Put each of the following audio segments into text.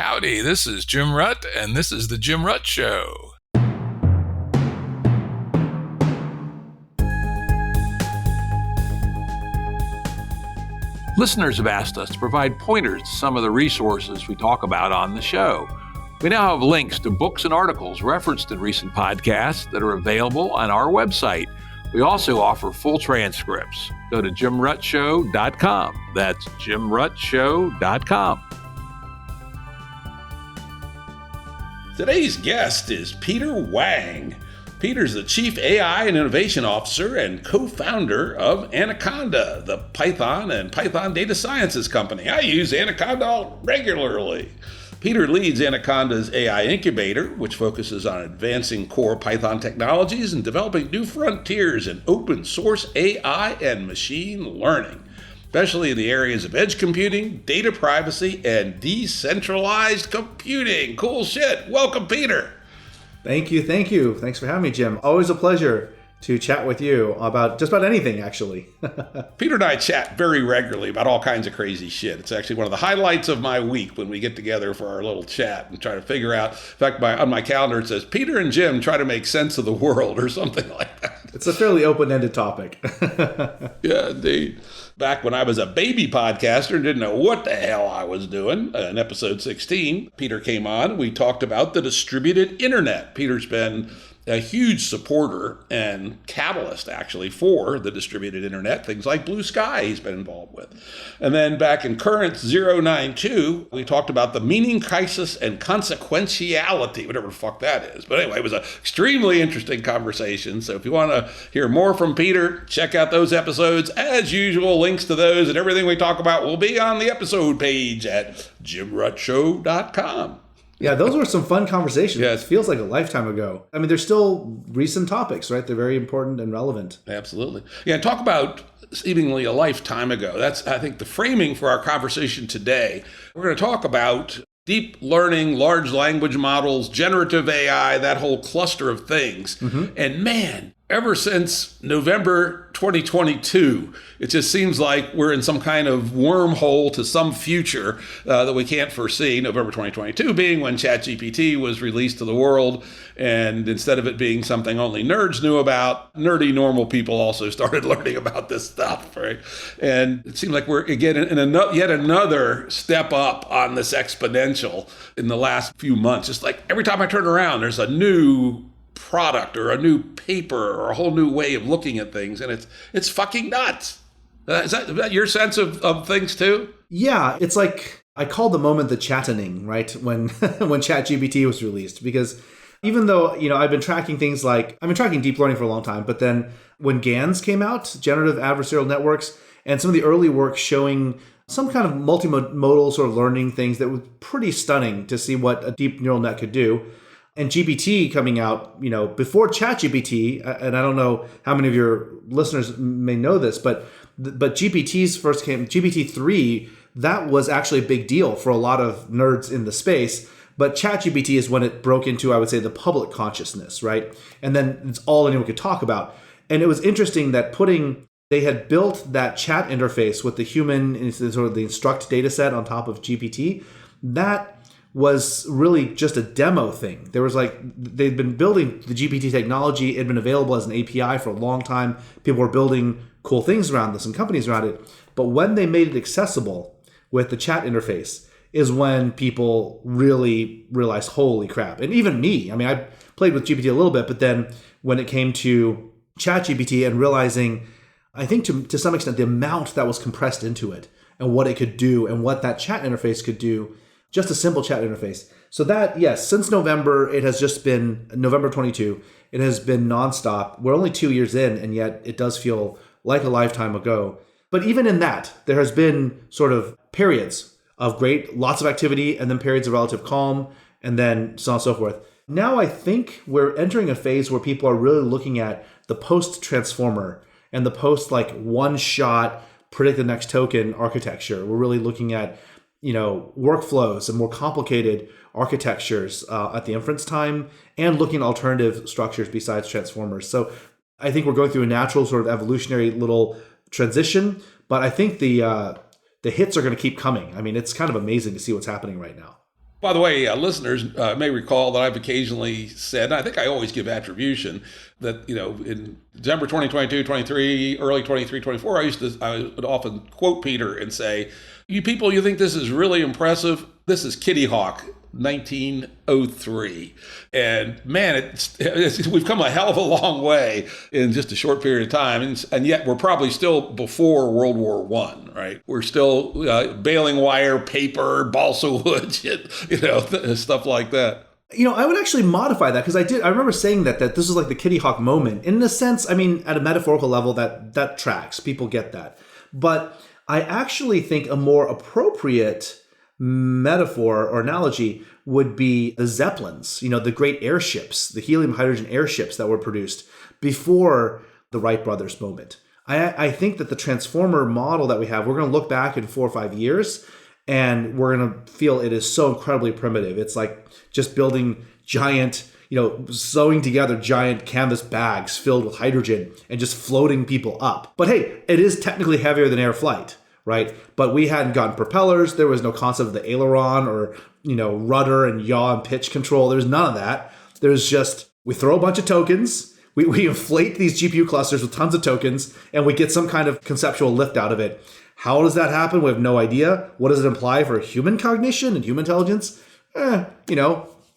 Howdy, this is Jim Rutt, and this is The Jim Rutt Show. Listeners have asked us to provide pointers to some of the resources we talk about on the show. We now have links to books and articles referenced in recent podcasts that are available on our website. We also offer full transcripts. Go to jimruttshow.com. That's jimruttshow.com. Today's guest is Peter Wang. Peter's the Chief AI and Innovation Officer and co-founder of Anaconda, the Python and Python data sciences company. I use Anaconda regularly. Peter leads Anaconda's AI incubator, which focuses on advancing core Python technologies and developing new frontiers in open source AI and machine learning, especially in the areas of edge computing, data privacy, and decentralized computing. Cool shit. Welcome, Peter. Thank you. Thanks for having me, Jim. Always a pleasure to chat with you about just about anything, actually. Peter and I chat very regularly about all kinds of crazy shit. It's actually one of the highlights of my week when we get together for our little chat and try to figure out. In fact, on my calendar it says, Peter and Jim try to make sense of the world or something like that. It's a fairly open-ended topic. Yeah, indeed. Back when I was a baby podcaster and didn't know what the hell I was doing, in episode 16, Peter came on. We talked about the distributed internet. Peter's been a huge supporter and catalyst, actually, for the distributed internet, things like Blue Sky he's been involved with. And then back in Current 092, we talked about the meaning crisis and consequentiality, whatever the fuck that is. But anyway, it was an extremely interesting conversation. So if you want to hear more from Peter, check out those episodes. As usual, links to those and everything we talk about will be on the episode page at jimruttshow.com. Yeah, those were some fun conversations. Yeah. It feels like a lifetime ago. I mean, they're still recent topics, right? They're very important and relevant. Absolutely. Yeah, talk about seemingly a lifetime ago. That's, I think, the framing for our conversation today. We're going to talk about deep learning, large language models, generative AI, that whole cluster of things. Mm-hmm. And man, ever since November 2022, it just seems like we're in some kind of wormhole to some future that we can't foresee. November 2022 being when ChatGPT was released to the world. And instead of it being something only nerds knew about, nerdy normal people also started learning about this stuff, right? And it seemed like we're again in yet another step up on this exponential in the last few months. Just like every time I turn around, there's a new product or a new paper or a whole new way of looking at things, and it's fucking nuts. Is that your sense of things too? Yeah, it's like I call the moment the chattening, right? When ChatGPT was released, because even though I've been tracking things like I've been tracking deep learning for a long time, but then when GANs came out, generative adversarial networks, and some of the early work showing some kind of multimodal sort of learning things that was pretty stunning to see what a deep neural net could do. And GPT coming out, before ChatGPT, and I don't know how many of your listeners may know this, but GPT's first came, GPT-3, that was actually a big deal for a lot of nerds in the space. But ChatGPT is when it broke into, I would say, the public consciousness, right? And then it's all anyone could talk about. And it was interesting that they had built that chat interface with the human, sort of the instruct data set on top of GPT. That was really just a demo thing. There was they'd been building the GPT technology. It had been available as an API for a long time. People were building cool things around this and companies around it. But when they made it accessible with the chat interface is when people really realized, holy crap. And even me, I played with GPT a little bit, but then when it came to ChatGPT and realizing, I think to some extent, the amount that was compressed into it and what it could do and what that chat interface could do, just a simple chat interface. So that, yes, since November, it has just been November 22. It has been nonstop. We're only 2 years in, and yet it does feel like a lifetime ago. But even in that, there has been sort of periods of lots of activity, and then periods of relative calm, and then so on and so forth. Now I think we're entering a phase where people are really looking at the post-transformer and the one-shot predict the next token architecture. We're really looking at workflows and more complicated architectures at the inference time, and looking at alternative structures besides transformers. So I think we're going through a natural sort of evolutionary little transition, but I think the hits are going to keep coming. It's kind of amazing to see what's happening right now. By the way, listeners may recall that I've occasionally said, and I think I always give attribution, that, in December 2022, 23, early 23, 24, I would often quote Peter and say, you people, you think this is really impressive? This is Kitty Hawk 1903. And man, we've come a hell of a long way in just a short period of time. And yet we're probably still before World War I, right? We're still baling wire, paper, balsa wood, stuff like that. I would actually modify that because I remember saying that this is like the Kitty Hawk moment. In a sense, I mean, at a metaphorical level, that tracks. People get that. But I actually think a more appropriate metaphor or analogy would be the Zeppelins, the great airships, the helium hydrogen airships that were produced before the Wright brothers moment. I think that the transformer model that we have, we're going to look back in 4 or 5 years and we're going to feel it is so incredibly primitive. It's like just building giant, sewing together giant canvas bags filled with hydrogen and just floating people up. But hey, it is technically heavier than air flight, right? But we hadn't gotten propellers. There was no concept of the aileron or, rudder and yaw and pitch control. There's none of that. There's just, we throw a bunch of tokens, we inflate these GPU clusters with tons of tokens, and we get some kind of conceptual lift out of it. How does that happen? We have no idea. What does it imply for human cognition and human intelligence?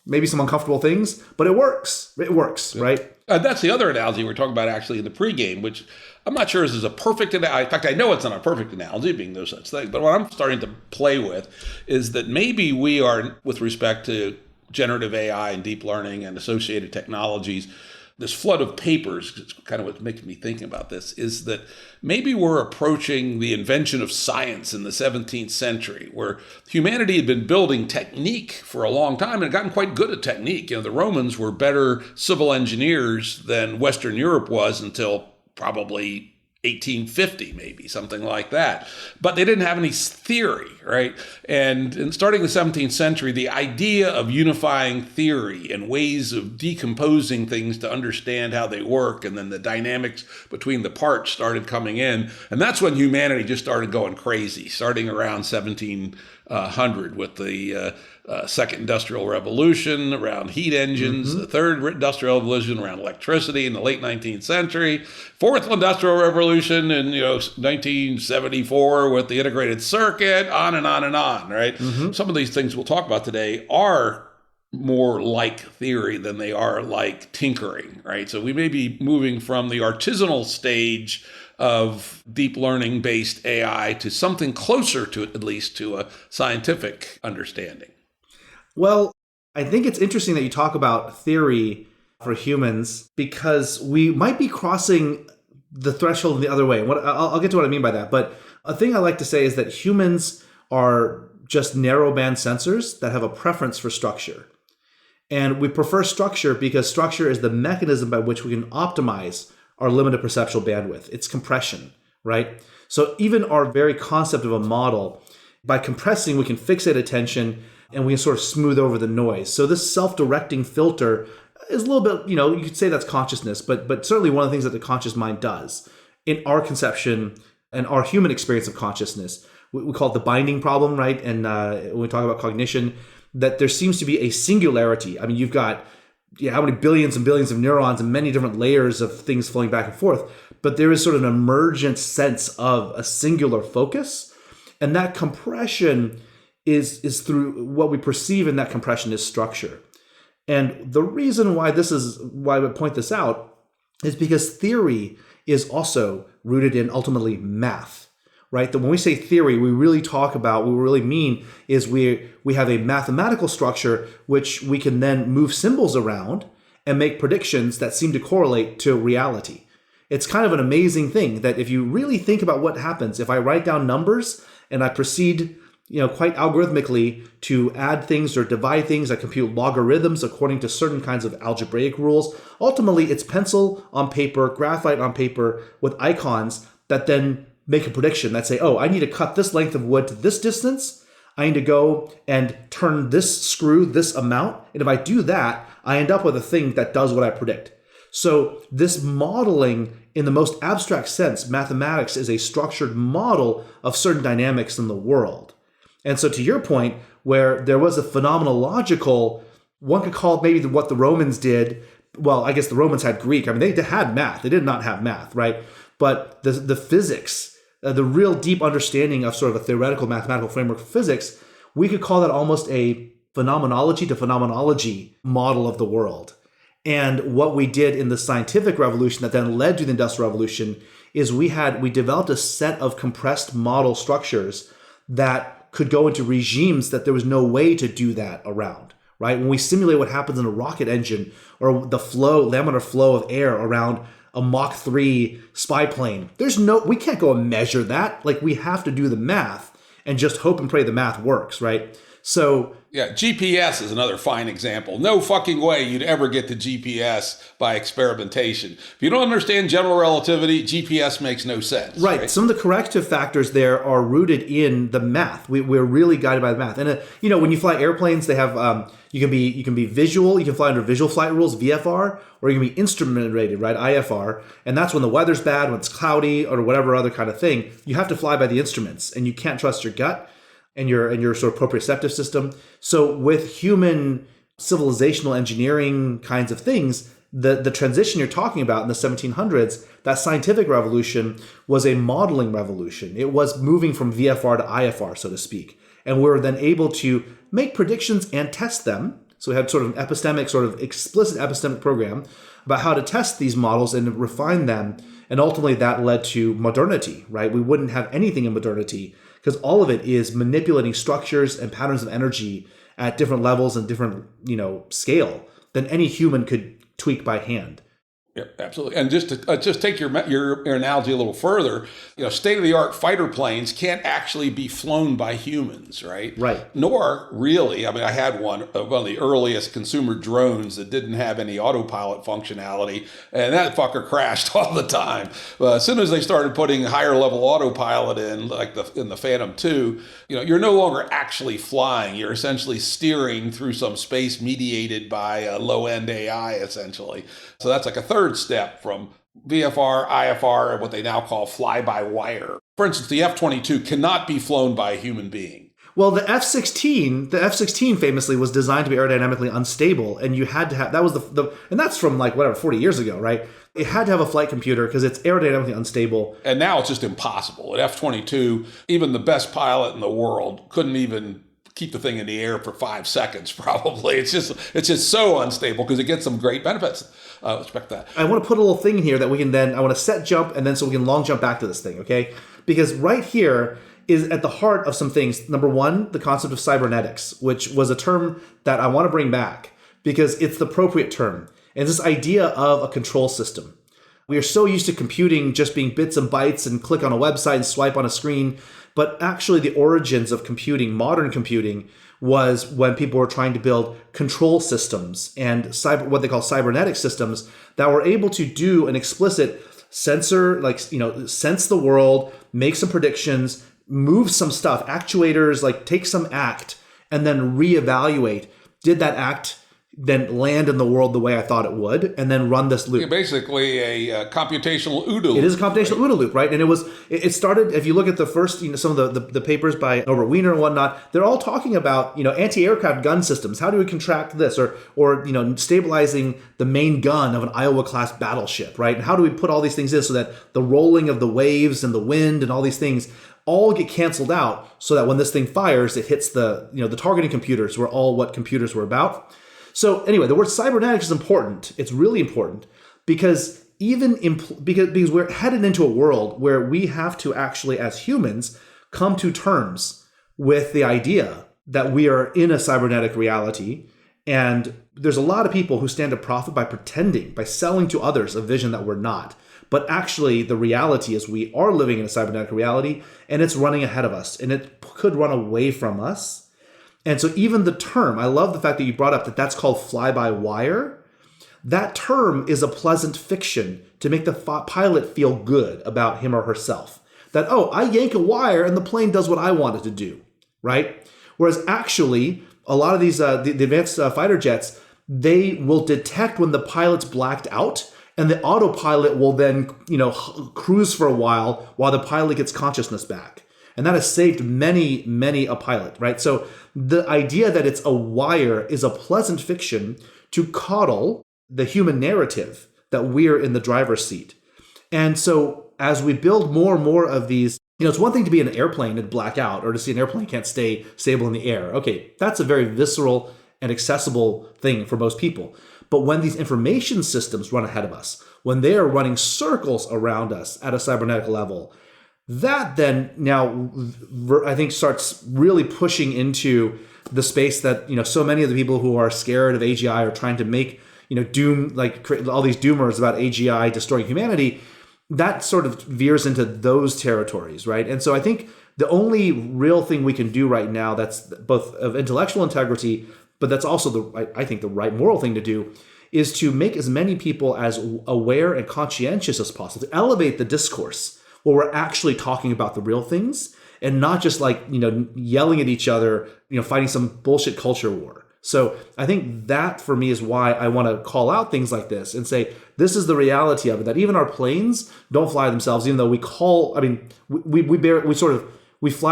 Maybe some uncomfortable things, but it works. It works, right? That's the other analogy we're talking about actually in the pregame, which I'm not sure is a perfect analogy. In fact, I know it's not a perfect analogy, being no such thing. But what I'm starting to play with is that maybe we are, with respect to generative AI and deep learning and associated technologies, this flood of papers, it's kind of what makes me think about this, is that maybe we're approaching the invention of science in the 17th century, where humanity had been building technique for a long time and had gotten quite good at technique. The Romans were better civil engineers than Western Europe was until probably 1850, maybe, something like that. But they didn't have any theory, right? And starting in the 17th century, the idea of unifying theory and ways of decomposing things to understand how they work, and then the dynamics between the parts started coming in. And that's when humanity just started going crazy, starting around 1700 with the Second Industrial Revolution, around heat engines, the Third Industrial Revolution around electricity in the late 19th century, Fourth Industrial Revolution in 1974 with the integrated circuit, on and on and on, right? Some of these things we'll talk about today are more like theory than they are like tinkering, right? So we may be moving from the artisanal stage of deep learning based AI to something closer to, at least, to a scientific understanding. Well, I think it's interesting that you talk about theory for humans because we might be crossing the threshold the other way. I'll get to what I mean by that. But a thing I like to say is that humans are just narrowband sensors that have a preference for structure. And we prefer structure because structure is the mechanism by which we can optimize our limited perceptual bandwidth. It's compression, right? So even our very concept of a model, by compressing, we can fixate attention and we can sort of smooth over the noise. So this self-directing filter is a little bit, you could say that's consciousness, but certainly one of the things that the conscious mind does in our conception and our human experience of consciousness. We call it the binding problem, right? And when we talk about cognition, that there seems to be a singularity. I mean, you've got how many billions and billions of neurons and many different layers of things flowing back and forth, but there is sort of an emergent sense of a singular focus. And that compression is through what we perceive in that compression is structure. And the reason why I would point this out is because theory is also rooted in ultimately math, right? That when we say theory, we really talk about, what we really mean is we have a mathematical structure which we can then move symbols around and make predictions that seem to correlate to reality. It's kind of an amazing thing that if you really think about what happens, if I write down numbers and I proceed quite algorithmically to add things or divide things. I compute logarithms according to certain kinds of algebraic rules. Ultimately, it's pencil on paper, graphite on paper with icons that then make a prediction that say, I need to cut this length of wood to this distance. I need to go and turn this screw this amount. And if I do that, I end up with a thing that does what I predict. So this modeling, in the most abstract sense, mathematics is a structured model of certain dynamics in the world. And so to your point, where there was a phenomenological, one could call it maybe what the Romans did. Well, I guess the Romans had Greek. I mean, they had math. They did not have math, right? But the physics, the real deep understanding of sort of a theoretical mathematical framework for physics, we could call that almost a phenomenology to phenomenology model of the world. And what we did in the scientific revolution that then led to the Industrial Revolution is we developed a set of compressed model structures that could go into regimes that there was no way to do that around, right? When we simulate what happens in a rocket engine or the laminar flow of air around a Mach 3 spy plane, we can't go and measure that. Like, we have to do the math and just hope and pray the math works, right? So yeah, GPS is another fine example. No fucking way you'd ever get to GPS by experimentation. If you don't understand general relativity, GPS makes no sense. Right. Some of the corrective factors there are rooted in the math. We're really guided by the math. And when you fly airplanes, they have you can be visual. You can fly under visual flight rules, VFR, or you can be instrument rated, right, IFR. And that's when the weather's bad, when it's cloudy, or whatever other kind of thing. You have to fly by the instruments, and you can't trust your gut and your sort of proprioceptive system. So with human civilizational engineering kinds of things, the transition you're talking about in the 1700s, that scientific revolution was a modeling revolution. It was moving from VFR to IFR, so to speak. And we were then able to make predictions and test them. So we had sort of an explicit epistemic program about how to test these models and refine them. And ultimately that led to modernity, right? We wouldn't have anything in modernity because all of it is manipulating structures and patterns of energy at different levels and different, scale than any human could tweak by hand. Yeah, absolutely. And just to take your analogy a little further, state-of-the-art fighter planes can't actually be flown by humans, right? Right. Nor really. I mean, I had one of the earliest consumer drones that didn't have any autopilot functionality, and that fucker crashed all the time. As soon as they started putting higher level autopilot in, like in the Phantom 2, you're no longer actually flying. You're essentially steering through some space mediated by a low-end AI, essentially. So that's like a third step from VFR, IFR, and what they now call fly-by-wire. For instance, the F-22 cannot be flown by a human being. Well, the F-16 famously was designed to be aerodynamically unstable, and you had to have, that was and that's from 40 years ago, right? It had to have a flight computer because it's aerodynamically unstable. And now it's just impossible. At F-22, even the best pilot in the world couldn't even keep the thing in the air for 5 seconds, probably. It's just so unstable because it gets some great benefits. Expect that. I want to put a little thing in here that we can then, I want to set jump and then so we can long jump back to this thing, okay? Because right here is at the heart of some things. Number one, the concept of cybernetics, which was a term that I want to bring back because it's the appropriate term. And this idea of a control system. We are so used to computing just being bits and bytes and click on a website and swipe on a screen. But actually the origins of computing, modern computing, was when people were trying to build control systems and what they call cybernetic systems that were able to do an explicit sensor, sense the world, make some predictions, move some stuff, actuators, take some act, and then reevaluate. Did that act then land in the world the way I thought it would, and then run this loop? Yeah, basically a computational OODA loop. It is a computational OODA loop, right? And it started, if you look at the first, some of the papers by Norbert Wiener and whatnot, they're all talking about, anti-aircraft gun systems. How do we contract this? Or stabilizing the main gun of an Iowa-class battleship, right? And how do we put all these things in so that the rolling of the waves and the wind and all these things all get canceled out so that when this thing fires, it hits the targeting computers, were all what computers were about. So anyway, the word cybernetic is important. It's really important because because we're headed into a world where we have to actually, as humans, come to terms with the idea that we are in a cybernetic reality. And there's a lot of people who stand to profit by pretending, by selling to others a vision that we're not. But actually, the reality is we are living in a cybernetic reality, and it's running ahead of us, and it could run away from us. And so even the term, I love the fact that you brought up that that's called fly-by-wire. That term is a pleasant fiction to make the pilot feel good about him or herself. That, I yank a wire and the plane does what I want it to do, right? Whereas actually, a lot of these, the advanced fighter jets, they will detect when the pilot's blacked out, and the autopilot will then, cruise for a while the pilot gets consciousness back. And that has saved many, many a pilot, right? So the idea that it's a wire is a pleasant fiction to coddle the human narrative that we're in the driver's seat. And so as we build more and more of these, it's one thing to be in an airplane and black out, or to see an airplane can't stay stable in the air. Okay, that's a very visceral and accessible thing for most people. But when these information systems run ahead of us, when they are running circles around us at a cybernetic level, that then now I think starts really pushing into the space that, so many of the people who are scared of AGI are trying to make, doom, like create all these doomers about AGI destroying humanity. That sort of veers into those territories, right? And so I think the only real thing we can do right now that's both of intellectual integrity, but that's also I think the right moral thing to do, is to make as many people as aware and conscientious as possible, to elevate the discourse where we're actually talking about the real things and not just yelling at each other, fighting some bullshit culture war. So I think that for me is why I want to call out things like this and say, this is the reality of it, that even our planes don't fly themselves, even though we fly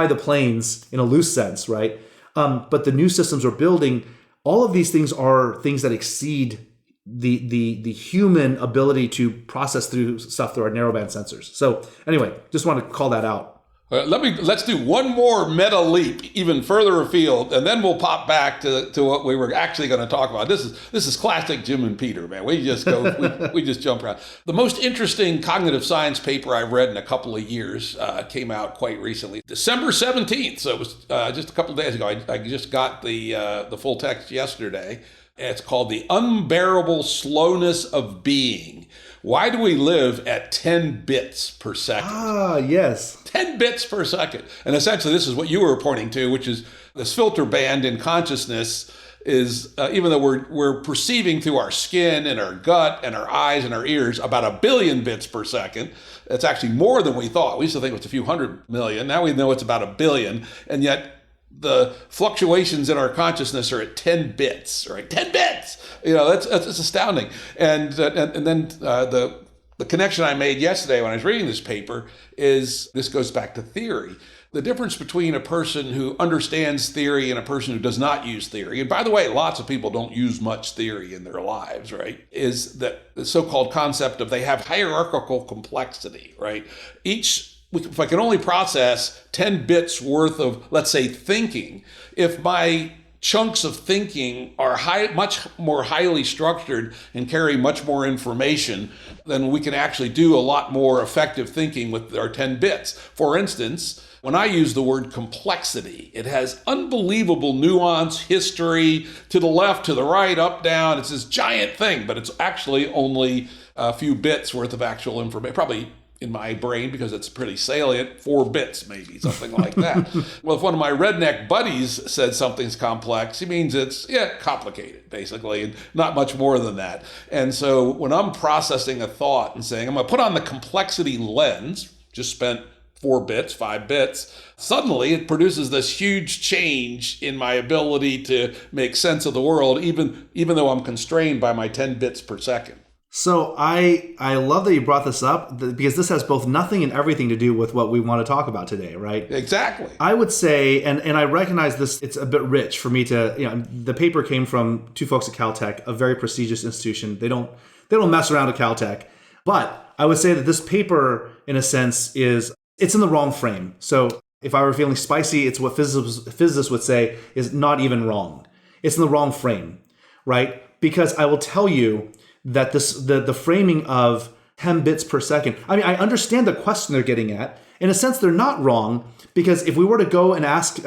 the planes in a loose sense, right? But the new systems we're building, all of these things are things that exceed the human ability to process through stuff through our narrowband sensors. So anyway, just want to call that out. Let's do one more meta leap even further afield, and then we'll pop back to what we were actually going to talk about. This is classic Jim and Peter, man. We just go we just jump around. The most interesting cognitive science paper I've read in a couple of years came out quite recently, December 17th. So it was just a couple of days ago. I just got the full text yesterday. It's called The Unbearable Slowness of Being. Why do we live at 10 bits per second? Ah, yes. 10 bits per second. And essentially, this is what you were pointing to, which is this filter band in consciousness is, even though we're perceiving through our skin and our gut and our eyes and our ears about 1 billion bits per second, it's actually more than we thought. We used to think it was a few 100 million. Now we know it's about 1 billion. And yet the fluctuations in our consciousness are at 10 bits, right? 10 bits! That's astounding. And then the connection I made yesterday when I was reading this paper is, this goes back to theory. The difference between a person who understands theory and a person who does not use theory, and by the way, lots of people don't use much theory in their lives, right, is that the so-called concept of they have hierarchical complexity, right? If I can only process 10 bits worth of, let's say, thinking, if my chunks of thinking are much more highly structured and carry much more information, then we can actually do a lot more effective thinking with our 10 bits. For instance, when I use the word complexity, it has unbelievable nuance, history, to the left, to the right, up, down. It's this giant thing, but it's actually only a few bits worth of actual information, probably in my brain, because it's pretty salient, 4 bits maybe, something like that. Well, if one of my redneck buddies said something's complex, he means it's complicated, basically, and not much more than that. And so when I'm processing a thought and saying, I'm going to put on the complexity lens, just spent 4 bits, 5 bits, suddenly it produces this huge change in my ability to make sense of the world, even though I'm constrained by my 10 bits per second. So I love that you brought this up, because this has both nothing and everything to do with what we want to talk about today, right? Exactly. I would say, and I recognize this, it's a bit rich for me to, the paper came from 2 folks at Caltech, a very prestigious institution. They don't mess around at Caltech. But I would say that this paper, in a sense, it's in the wrong frame. So if I were feeling spicy, it's what physicists would say is not even wrong. It's in the wrong frame, right? Because I will tell you that the framing of 10 bits per second, I understand the question they're getting at. In a sense, they're not wrong, because if we were to go and ask,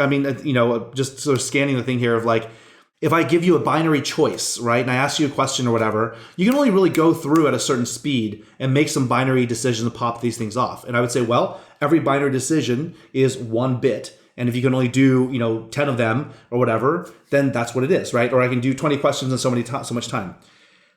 just sort of scanning the thing here of like, if I give you a binary choice, right, and I ask you a question or whatever, you can only really go through at a certain speed and make some binary decisions and pop these things off. And I would say, well, every binary decision is 1 bit. And if you can only do, 10 of them or whatever, then that's what it is, right? Or I can do 20 questions in so much time.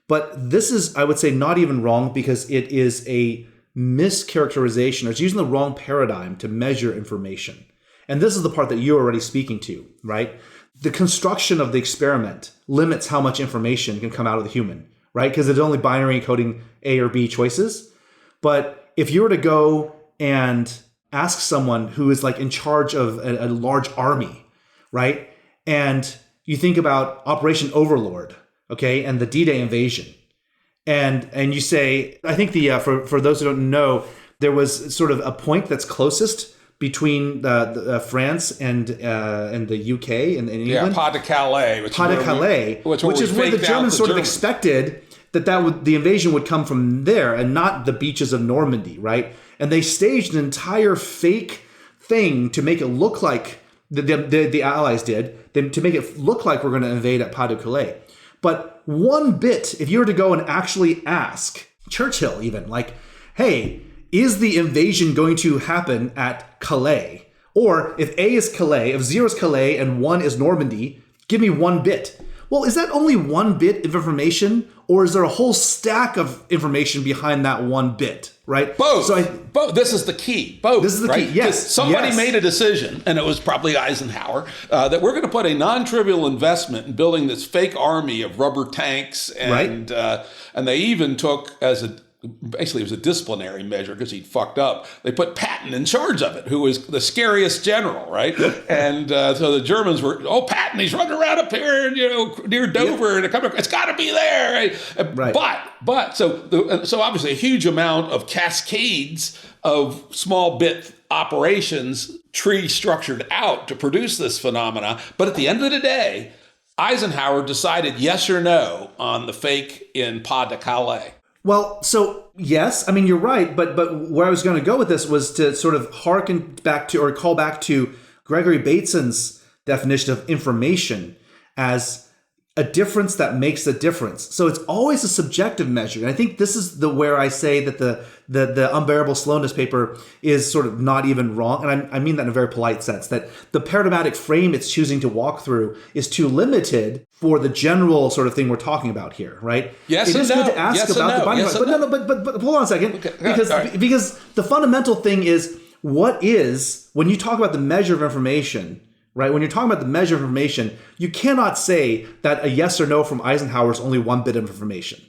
But this is, I would say, not even wrong, because it is a mischaracterization, or it's using the wrong paradigm to measure information. And this is the part that you're already speaking to, right? The construction of the experiment limits how much information can come out of the human, right? Because it's only binary encoding A or B choices. But if you were to go and ask someone who is like in charge of a large army, right? And you think about Operation Overlord, okay, and the D-Day invasion. And you say, I think for those who don't know, there was sort of a point that's closest between France and the UK and England. Yeah, Pas de Calais. Which is where the Germans sort of expected that the invasion would come from there and not the beaches of Normandy, right? And they staged an entire fake thing to make it look like the Allies did, to make it look like we're going to invade at Pas de Calais. But one bit, if you were to go and actually ask Churchill even, like, hey, is the invasion going to happen at Calais? Or if A is Calais, if 0 is Calais and 1 is Normandy, give me one bit. Well, is that only one bit of information, or is there a whole stack of information behind that one bit, right? Both. Both. This is the key. Both. This is the key, yes. Somebody made a decision, and it was probably Eisenhower, that we're going to put a non-trivial investment in building this fake army of rubber tanks, and they even took basically it was a disciplinary measure because he'd fucked up. They put Patton in charge of it, who was the scariest general, right? And so the Germans were, Patton, he's running around up here, near Dover, and it's got to be there, right? But so obviously a huge amount of cascades of small bit operations, tree structured out to produce this phenomena. But at the end of the day, Eisenhower decided yes or no on the fake in Pas de Calais. Well, so yes, I mean, you're right, but where I was going to go with this was to sort of harken back to or call back to Gregory Bateson's definition of information as a difference that makes a difference. So it's always a subjective measure. And I think this is where I say that the unbearable slowness paper is sort of not even wrong. And I mean that in a very polite sense, that the paradigmatic frame it's choosing to walk through is too limited for the general sort of thing we're talking about here, right? Yes, it is good to ask about the binding, but hold on a second, because the fundamental thing is when you talk about the measure of information, right? When you're talking about the measure of information, you cannot say that a yes or no from Eisenhower is only one bit of information.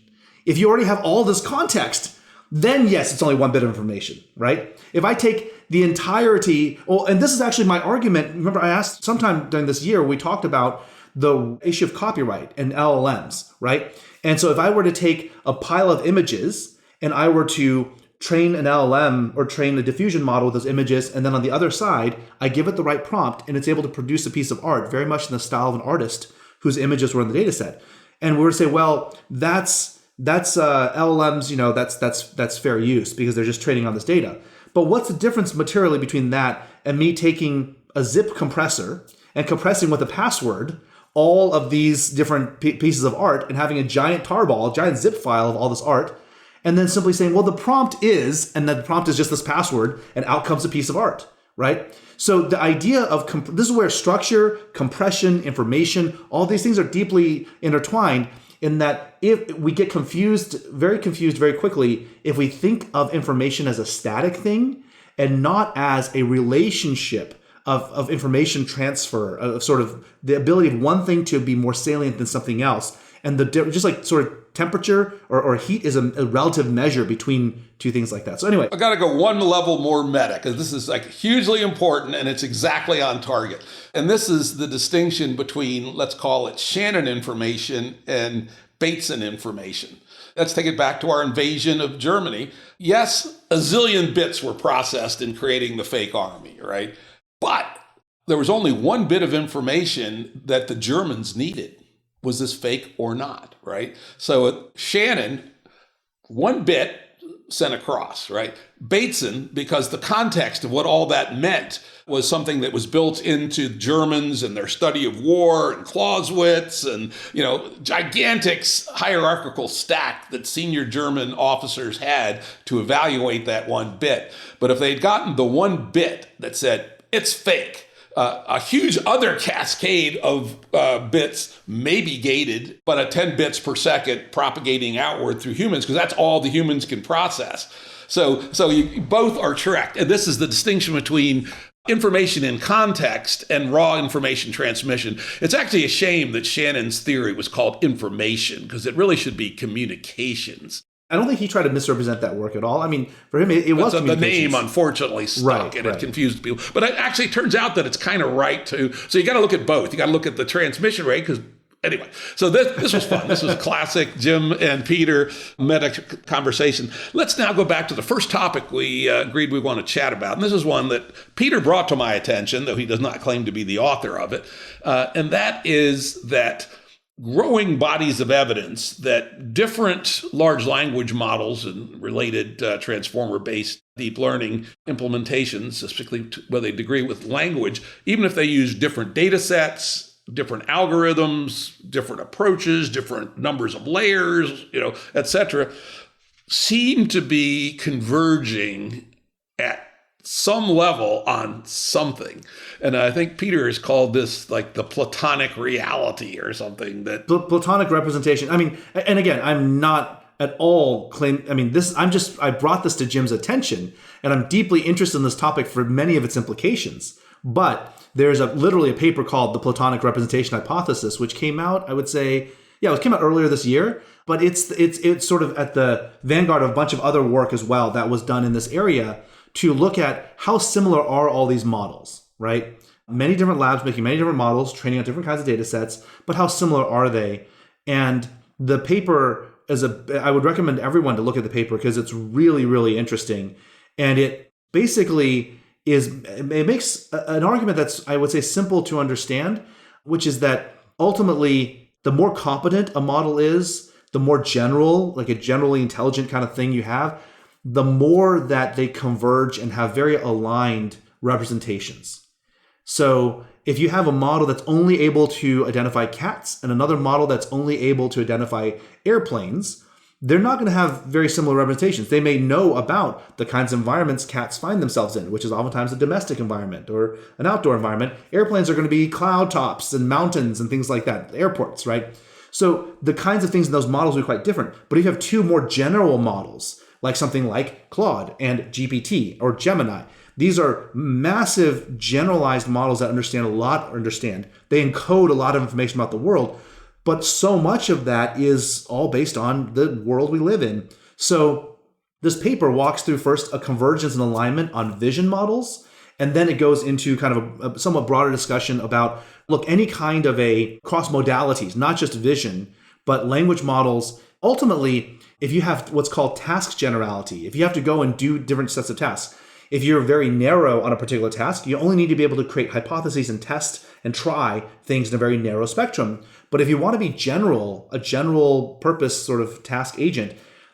If you already have all this context, then yes, it's only one bit of information, right? If I take the entirety, and this is actually my argument. Remember, I asked sometime during this year, we talked about the issue of copyright and LLMs, right? And so if I were to take a pile of images and I were to train an LLM or train a diffusion model with those images, and then on the other side, I give it the right prompt and it's able to produce a piece of art very much in the style of an artist whose images were in the data set. And we were to say, well, that's LLMs, that's fair use because they're just training on this data. But what's the difference materially between that and me taking a zip compressor and compressing with a password all of these different pieces of art and having a giant tarball, a giant zip file of all this art, and then simply saying, well, the prompt is, and then the prompt is just this password, and out comes a piece of art, right? So the idea of, this is where structure, compression, information, all these things are deeply intertwined in that if we get confused very quickly if we think of information as a static thing and not as a relationship of information transfer, of sort of the ability of one thing to be more salient than something else. And just like sort of temperature or heat is a relative measure between two things like that. So anyway, I got to go one level more meta because this is like hugely important and it's exactly on target. And this is the distinction between, let's call it Shannon information and Bateson information. Let's take it back to our invasion of Germany. Yes, a zillion bits were processed in creating the fake army, right? But there was only one bit of information that the Germans needed. Was this fake or not, right? So Shannon, one bit sent across, right? Bateson, because the context of what all that meant was something that was built into Germans and their study of war and Clausewitz and, gigantic hierarchical stack that senior German officers had to evaluate that one bit. But if they'd gotten the one bit that said, it's fake, a huge other cascade of bits may be gated, but at 10 bits per second propagating outward through humans, because that's all the humans can process. So you both are correct. And this is the distinction between information in context and raw information transmission. It's actually a shame that Shannon's theory was called information, because it really should be communications. I don't think he tried to misrepresent that work at all. I mean, for him, it was the name unfortunately stuck, and right. it confused people. But it actually turns out that it's kind of right too. So you got to look at both. You got to look at the transmission rate because. Anyway, so this was fun. This was classic Jim and Peter meta conversation. Let's now go back to the first topic we agreed we want to chat about. And this is one that Peter brought to my attention, though he does not claim to be the author of it. And that is that growing bodies of evidence that different large language models and related transformer-based deep learning implementations, especially where they degree with language, even if they use different data sets, different algorithms, different approaches, different numbers of layers, et cetera, seem to be converging at some level on something. And I think Peter has called this like the Platonic reality or something. That Platonic representation. I mean, and again, I'm not at all I brought this to Jim's attention, and I'm deeply interested in this topic for many of its implications. But there's literally a paper called The Platonic Representation Hypothesis, which came out, I would say, it came out earlier this year, but it's sort of at the vanguard of a bunch of other work as well that was done in this area to look at how similar are all these models, right? Many different labs making many different models, training on different kinds of data sets, but how similar are they? And the paper I would recommend everyone to look at the paper because it's really, really interesting. And it basically it makes an argument that's, I would say, simple to understand, which is that ultimately, the more competent a model is, the more general, like a generally intelligent kind of thing you have, the more that they converge and have very aligned representations. So if you have a model that's only able to identify cats and another model that's only able to identify airplanes, they're not going to have very similar representations. They may know about the kinds of environments cats find themselves in, which is oftentimes a domestic environment or an outdoor environment. Airplanes are going to be cloud tops and mountains and things like that, airports, right? So the kinds of things in those models will be quite different. But if you have two more general models, like something like Claude and GPT or Gemini, these are massive generalized models that understand. They encode a lot of information about the world. But so much of that is all based on the world we live in. So this paper walks through first a convergence and alignment on vision models, and then it goes into kind of a somewhat broader discussion about, any kind of a cross modalities, not just vision, but language models. Ultimately, if you have what's called task generality, if you have to go and do different sets of tasks, if you're very narrow on a particular task, you only need to be able to create hypotheses and test and try things in a very narrow spectrum. But if you want to be a general purpose sort of task agent,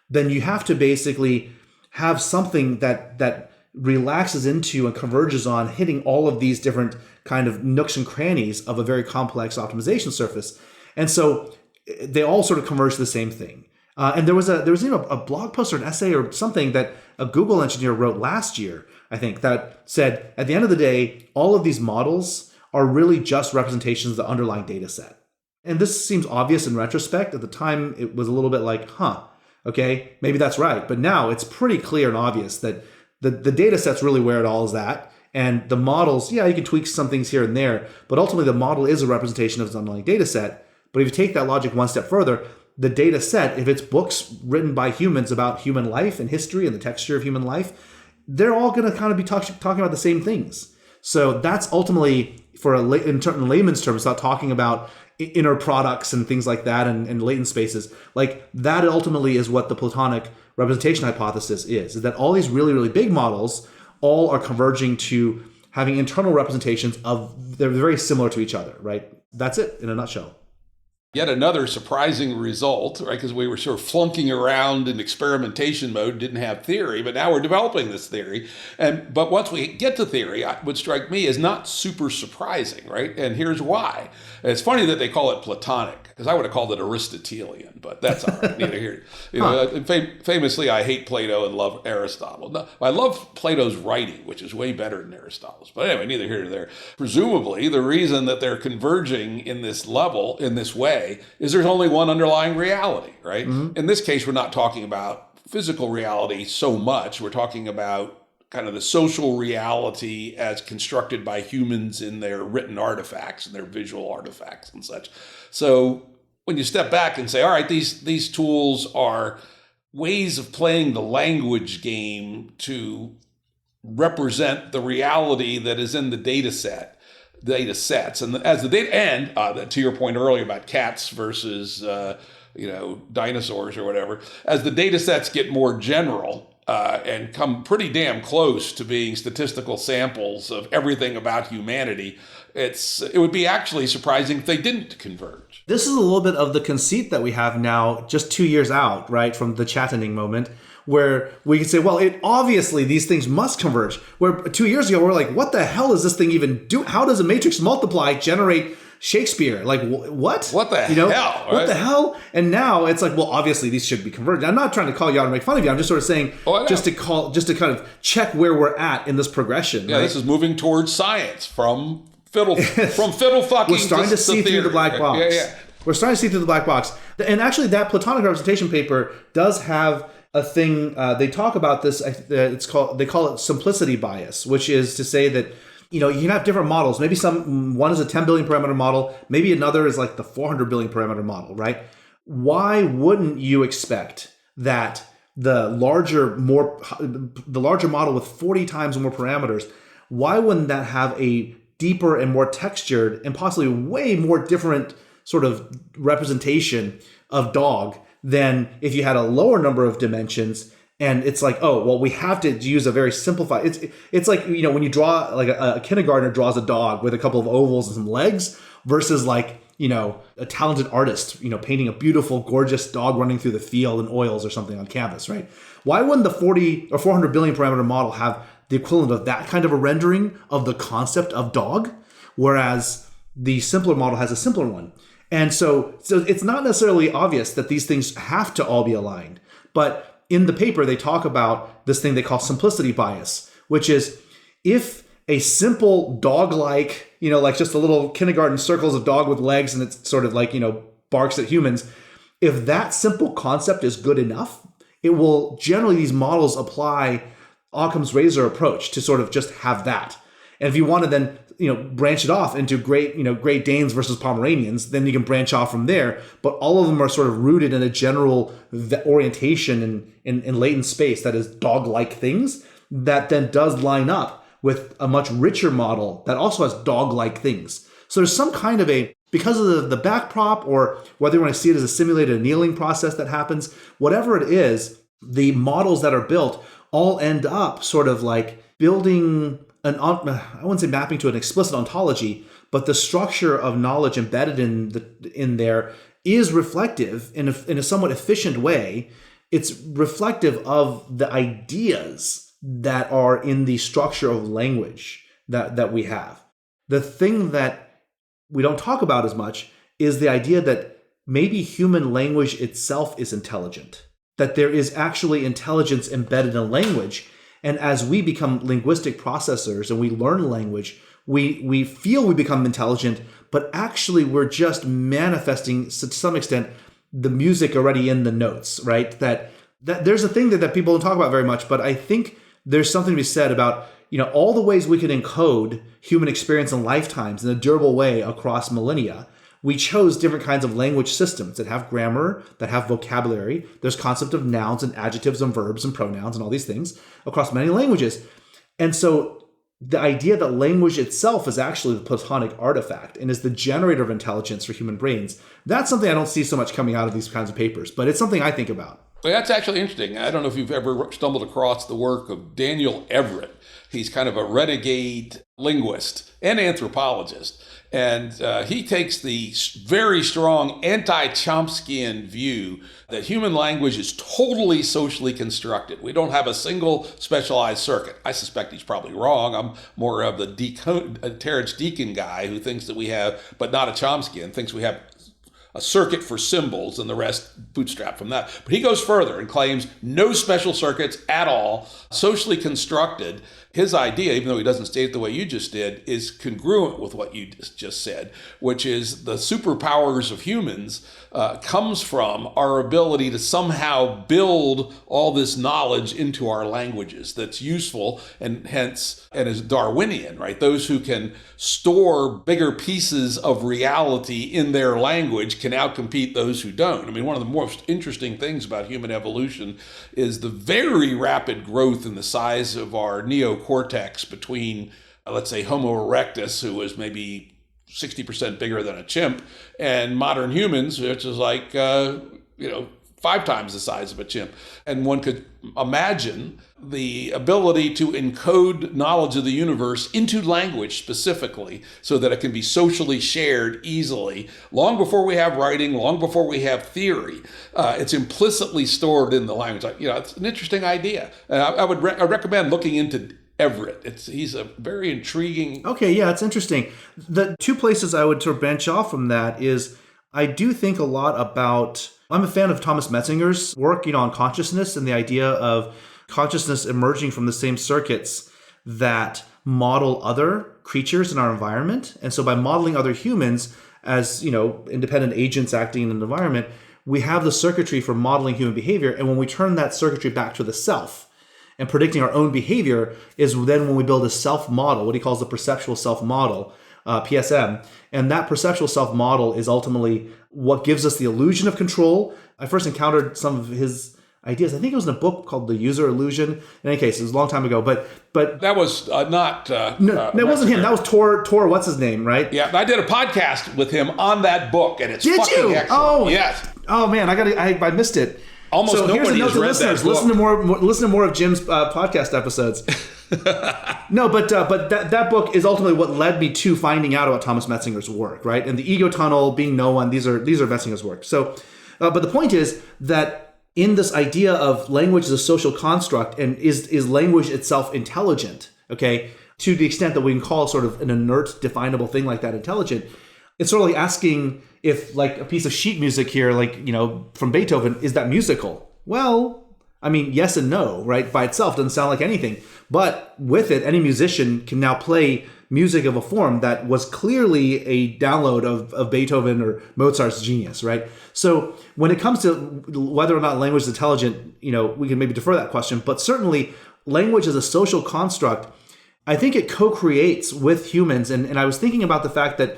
then you have to basically have something that relaxes into and converges on hitting all of these different kind of nooks and crannies of a very complex optimization surface. And so they all sort of converge to the same thing. And there was a blog post or an essay or something that a Google engineer wrote last year, I think, that said, at the end of the day, all of these models are really just representations of the underlying data set. And this seems obvious in retrospect. At the time, it was a little bit like, okay, maybe that's right. But now it's pretty clear and obvious that the data set's really where it all is at. And the models, you can tweak some things here and there, but ultimately the model is a representation of its underlying data set. But if you take that logic one step further, the data set, if it's books written by humans about human life and history and the texture of human life, they're all going to kind of be talking about the same things. So that's ultimately, in layman's terms, not talking about inner products and things like that and latent spaces. Like that ultimately is what the Platonic representation hypothesis is that all these really, really big models all are converging to having internal representations they're very similar to each other, right? That's it in a nutshell. Yet another surprising result, right? Because we were sort of flunking around in experimentation mode, didn't have theory, but now we're developing this theory. But once we get to theory, what strike me is not super surprising, right? And here's why. It's funny that they call it Platonic, because I would have called it Aristotelian, but that's all right. Neither here. Famously, I hate Plato and love Aristotle. No, I love Plato's writing, which is way better than Aristotle's. But anyway, neither here nor there. Presumably, the reason that they're converging in this level, in this way, is there's only one underlying reality, right? Mm-hmm. In this case, we're not talking about physical reality so much. We're talking about kind of the social reality as constructed by humans in their written artifacts and their visual artifacts and such. So when you step back and say, all right, these tools are ways of playing the language game to represent the reality that is in the data sets. And as the data, and to your point earlier about cats versus dinosaurs or whatever, as the data sets get more general and come pretty damn close to being statistical samples of everything about humanity, it would be actually surprising if they didn't converge. This is a little bit of the conceit that we have now, just 2 years out, right, from the chattening moment, where we can say, well, obviously these things must converge. Where 2 years ago, we're like, what the hell is this thing even do? How does a matrix multiply generate Shakespeare? Like, what? What the hell? Right? What the hell? And now it's like, well, obviously these should be converged. I'm not trying to call you out or make fun of you. I'm just sort of saying, just to kind of check where we're at in this progression. Yeah, right? This is moving towards science from fiddle fucking. We're starting to see through the black box. Yeah. We're starting to see through the black box. And actually, that Platonic representation paper does have a thing. They talk about this. They call it simplicity bias, which is to say that you can have different models. Maybe one is a 10 billion parameter model. Maybe another is like the 400 billion parameter model, right? Why wouldn't you expect that the larger model with 40 times more parameters, why wouldn't that have a deeper and more textured and possibly way more different sort of representation of dog than if you had a lower number of dimensions? And it's like, oh, well, we have to use a very simplified. It's like, when you draw, like a kindergartner draws a dog with a couple of ovals and some legs versus like, a talented artist, painting a beautiful, gorgeous dog running through the field in oils or something on canvas, right? Why wouldn't the 40 or 400 billion parameter model have the equivalent of that kind of a rendering of the concept of dog, whereas the simpler model has a simpler one? And so it's not necessarily obvious that these things have to all be aligned. But in the paper, they talk about this thing they call simplicity bias, which is if a simple dog-like, like just a little kindergarten circles of dog with legs and it's sort of like, barks at humans, if that simple concept is good enough, it will generally, these models apply Occam's razor approach to sort of just have that. And if you want to then branch it off into Great Danes versus Pomeranians, then you can branch off from there. But all of them are sort of rooted in a general orientation in latent space that is dog-like things that then does line up with a much richer model that also has dog-like things. So there's some kind of because of the backprop, or whether you want to see it as a simulated annealing process that happens, whatever it is, the models that are built all end up sort of like building I wouldn't say mapping to an explicit ontology, but the structure of knowledge embedded in there is reflective in a somewhat efficient way. It's reflective of the ideas that are in the structure of language that we have. The thing that we don't talk about as much is the idea that maybe human language itself is intelligent, that there is actually intelligence embedded in language. And as we become linguistic processors and we learn language, we feel we become intelligent, but actually we're just manifesting to some extent the music already in the notes, right? That there's a thing that people don't talk about very much, but I think there's something to be said about all the ways we can encode human experience and lifetimes in a durable way across millennia. We chose different kinds of language systems that have grammar, that have vocabulary. There's concept of nouns and adjectives and verbs and pronouns and all these things across many languages. And so the idea that language itself is actually the Platonic artifact and is the generator of intelligence for human brains, that's something I don't see so much coming out of these kinds of papers, but it's something I think about. Well, that's actually interesting. I don't know if you've ever stumbled across the work of Daniel Everett. He's kind of a renegade linguist and anthropologist. And he takes the very strong anti-Chomskyan view that human language is totally socially constructed. We don't have a single specialized circuit. I suspect he's probably wrong. I'm more of the Terence Deacon guy who thinks that we have, but not a Chomskyan, thinks we have a circuit for symbols and the rest bootstrap from that. But he goes further and claims no special circuits at all, socially constructed. his idea, even though he doesn't state it the way you just did, is congruent with what you just said, which is the superpowers of humans comes from our ability to somehow build all this knowledge into our languages that's useful and hence, and is Darwinian, right? Those who can store bigger pieces of reality in their language can outcompete those who don't. I mean, one of the most interesting things about human evolution is the very rapid growth in the size of our neocortex between, let's say, Homo erectus, who was maybe 60% bigger than a chimp, and modern humans, which is like, 5 times the size of a chimp. And one could imagine the ability to encode knowledge of the universe into language specifically so that it can be socially shared easily. Long before we have writing, long before we have theory, it's implicitly stored in the language. It's an interesting idea. And I would recommend looking into Everett. He's a very intriguing. Okay, yeah, it's interesting. The two places I would sort of branch off from that is I do think a lot about, I'm a fan of Thomas Metzinger's work, on consciousness and the idea of consciousness emerging from the same circuits that model other creatures in our environment. And so by modeling other humans as, independent agents acting in an environment, we have the circuitry for modeling human behavior. And when we turn that circuitry back to the self, and predicting our own behavior is then when we build a self model, what he calls the perceptual self model, PSM. And that perceptual self model is ultimately what gives us the illusion of control. I first encountered some of his ideas. I think it was in a book called The User Illusion. In any case, it was a long time ago. But that was not. No, it wasn't him. That was Tor. What's his name? Right? Yeah, I did a podcast with him on that book, and it's fucking excellent. Oh, yes. Oh man, I missed it. Almost so nobody has read listeners. that book. Listen to more of Jim's podcast episodes. No, but that book is ultimately what led me to finding out about Thomas Metzinger's work, right? And the ego tunnel, being no one. These are Metzinger's work. So, but the point is that in this idea of language as a social construct, and is language itself intelligent? Okay, to the extent that we can call sort of an inert, definable thing like that intelligent. It's sort of like asking if, like, a piece of sheet music here, from Beethoven, is that musical? Well, I mean, yes and no, right? By itself doesn't sound like anything. But with it, any musician can now play music of a form that was clearly a download of Beethoven or Mozart's genius, right? So when it comes to whether or not language is intelligent, we can maybe defer that question. But certainly, language as a social construct, I think it co-creates with humans. And I was thinking about the fact that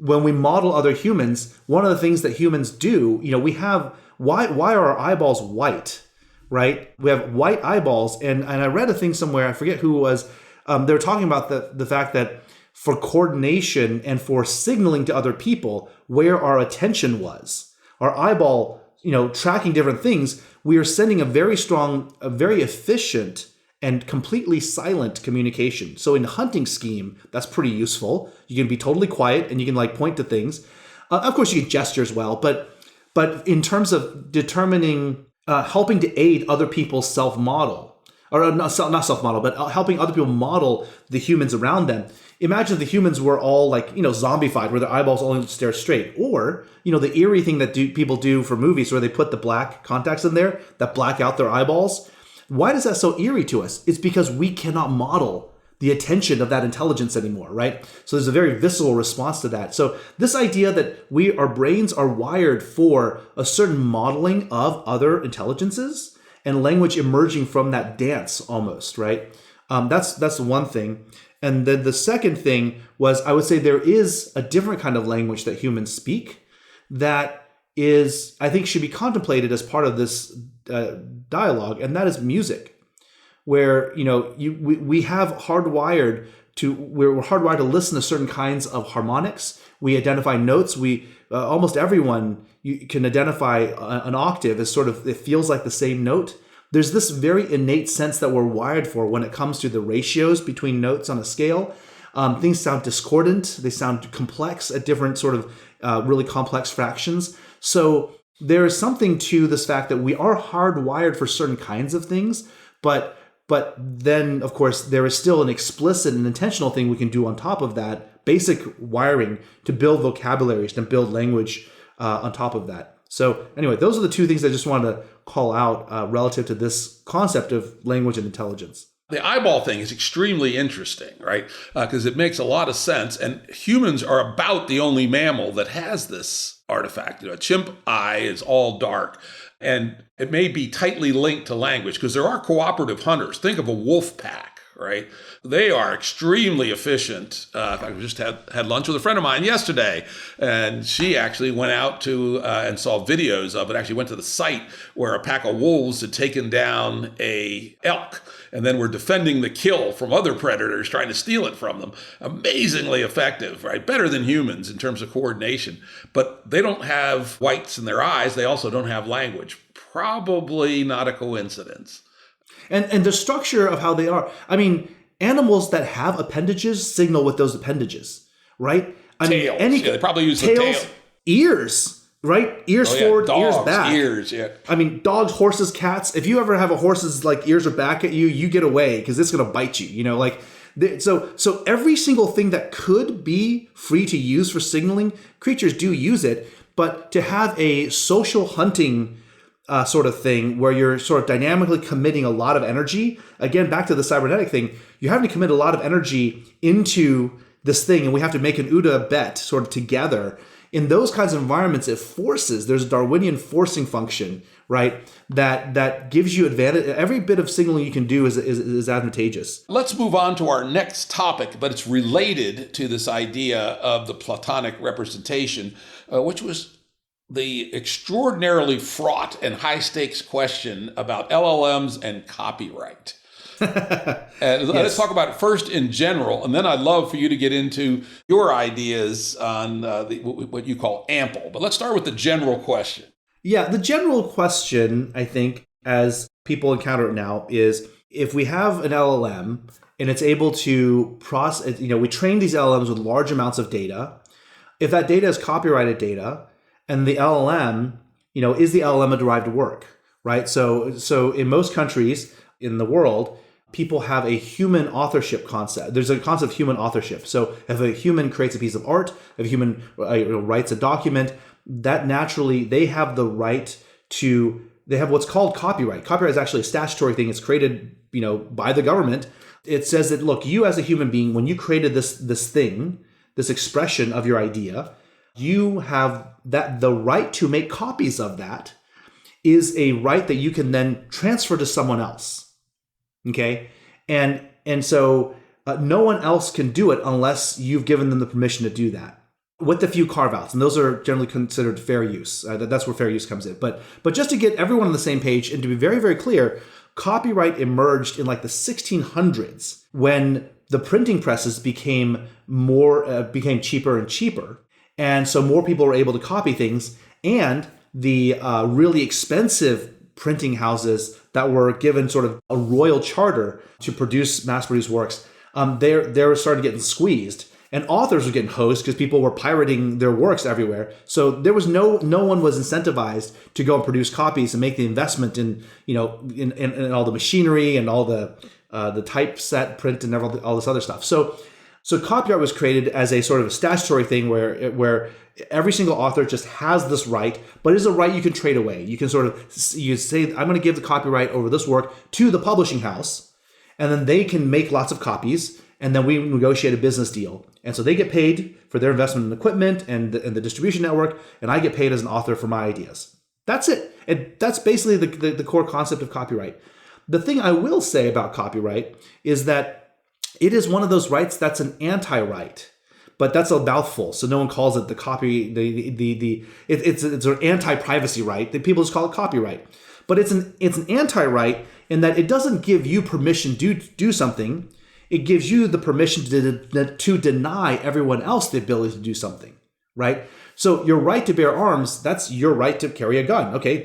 when we model other humans, one of the things that humans do, we have, why are our eyeballs white, right? We have white eyeballs. And I read a thing somewhere, I forget who it was, they were talking about the fact that for coordination and for signaling to other people where our attention was, our eyeball, tracking different things, we are sending a very strong, a very efficient and completely silent communication. So in hunting scheme, that's pretty useful. You can be totally quiet and you can point to things. Of course, you can gesture as well, but in terms of determining, helping to aid other people's self-model, or not self-model, but helping other people model the humans around them. Imagine if the humans were all zombified, where their eyeballs only stare straight, or the eerie thing that people do for movies, where they put the black contacts in there that black out their eyeballs. Why is that so eerie to us? It's because we cannot model the attention of that intelligence anymore, right? So there's a very visceral response to that. So this idea that our brains are wired for a certain modeling of other intelligences and language emerging from that dance almost, right? That's one thing. And then the second thing was, I would say there is a different kind of language that humans speak that is, I think, should be contemplated as part of this dialogue, and that is music, where we have we're hardwired to listen to certain kinds of harmonics. We identify notes. Almost everyone, you can identify an octave as sort of, it feels like the same note. There's this very innate sense that we're wired for when it comes to the ratios between notes on a scale. Things sound discordant. They sound complex at different sort of really complex fractions. So there is something to this fact that we are hardwired for certain kinds of things, but then, of course, there is still an explicit and intentional thing we can do on top of that, basic wiring to build vocabularies, to build language on top of that. So anyway, those are the two things I just wanted to call out relative to this concept of language and intelligence. The eyeball thing is extremely interesting, right? Because it makes a lot of sense. And humans are about the only mammal that has this artifact. A chimp eye is all dark. And it may be tightly linked to language because there are cooperative hunters. Think of a wolf pack, right? They are extremely efficient. In fact, I just had lunch with a friend of mine yesterday, and she actually went out to and saw videos of it. Actually went to the site where a pack of wolves had taken down a elk and then were defending the kill from other predators trying to steal it from them. Amazingly effective, right? Better than humans in terms of coordination. But they don't have whites in their eyes. They also don't have language. Probably not a coincidence. And the structure of how they are, I mean, animals that have appendages signal with those appendages, right? Tails. They probably use tails, the tail. Ears, right? Ears forward, dogs, ears back. Ears, yeah. I mean, dogs, horses, cats. If you ever have a horse's like ears are back at you, you get away because it's going to bite you. You know, like so every single thing that could be free to use for signaling, creatures do use it. But to have a social hunting sort of thing where you're sort of dynamically committing a lot of energy, again, back to the cybernetic thing, you're having to commit a lot of energy into this thing, and we have to make an OODA bet sort of together. In those kinds of environments, it forces, there's a Darwinian forcing function, right? That gives you advantage. Every bit of signaling you can do is advantageous. Let's move on to our next topic, but it's related to this idea of the Platonic representation, which was the extraordinarily fraught and high-stakes question about LLMs and copyright. And let's talk about it first in general, and then I'd love for you to get into your ideas on what you call ample. But let's start with the general question. Yeah, the general question, I think, as people encounter it now, is if we have an LLM and it's able to process, we train these LLMs with large amounts of data. If that data is copyrighted data, and the LLM, is the LLM a derived work, right? So in most countries in the world, people have a human authorship concept. There's a concept of human authorship. So if a human creates a piece of art, if a human writes a document, that naturally they have the right to. They have what's called copyright. Copyright is actually a statutory thing. It's created, by the government. It says that, look, you as a human being, when you created this thing, this expression of your idea, you have the right to make copies of that is a right that you can then transfer to someone else. Okay. And so no one else can do it unless you've given them the permission to do that, with a few carve-outs. And those are generally considered fair use. That's where fair use comes in. But just to get everyone on the same page and to be very, very clear, copyright emerged in like the 1600s when the printing presses became cheaper and cheaper. And so more people were able to copy things, and the really expensive printing houses that were given sort of a royal charter to mass produce works, they were starting getting squeezed, and authors were getting hosed because people were pirating their works everywhere. So there was no one was incentivized to go and produce copies and make the investment in in all the machinery and all the typeset print and all this other stuff. So copyright was created as a sort of a statutory thing where every single author just has this right, but it's a right you can trade away. You can you say, I'm going to give the copyright over this work to the publishing house, and then they can make lots of copies, and then we negotiate a business deal. And so they get paid for their investment in equipment and the distribution network, and I get paid as an author for my ideas. That's it. And that's basically the core concept of copyright. The thing I will say about copyright is that it is one of those rights that's an anti-right, but that's a mouthful. So no one calls it it's an anti-privacy right. People just call it copyright, but it's an anti-right in that it doesn't give you permission to do something. It gives you the permission to deny everyone else the ability to do something, right? So your right to bear arms, that's your right to carry a gun. Okay,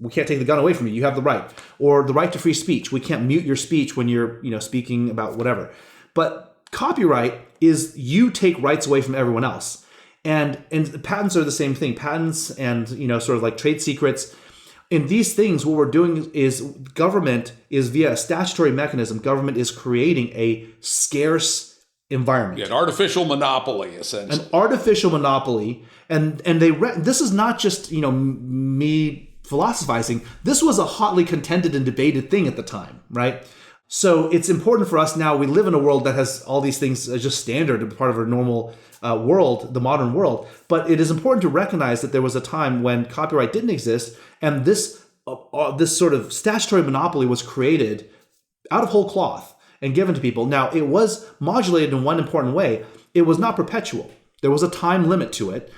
we can't take the gun away from you. You have the right. Or the right to free speech. We can't mute your speech when you're, speaking about whatever. But copyright is you take rights away from everyone else. And patents are the same thing. Patents and, sort of like trade secrets. In these things, what we're doing is government is via a statutory mechanism. Government is creating a scarce environment. Yeah, an artificial monopoly, essentially. An artificial monopoly. And this is not just, me philosophizing. This was a hotly contended and debated thing at the time, right? So it's important for us now. We live in a world that has all these things as just standard, part of our normal world, the modern world. But it is important to recognize that there was a time when copyright didn't exist, and this sort of statutory monopoly was created out of whole cloth and given to people. Now, it was modulated in one important way. It was not perpetual. There was a time limit to it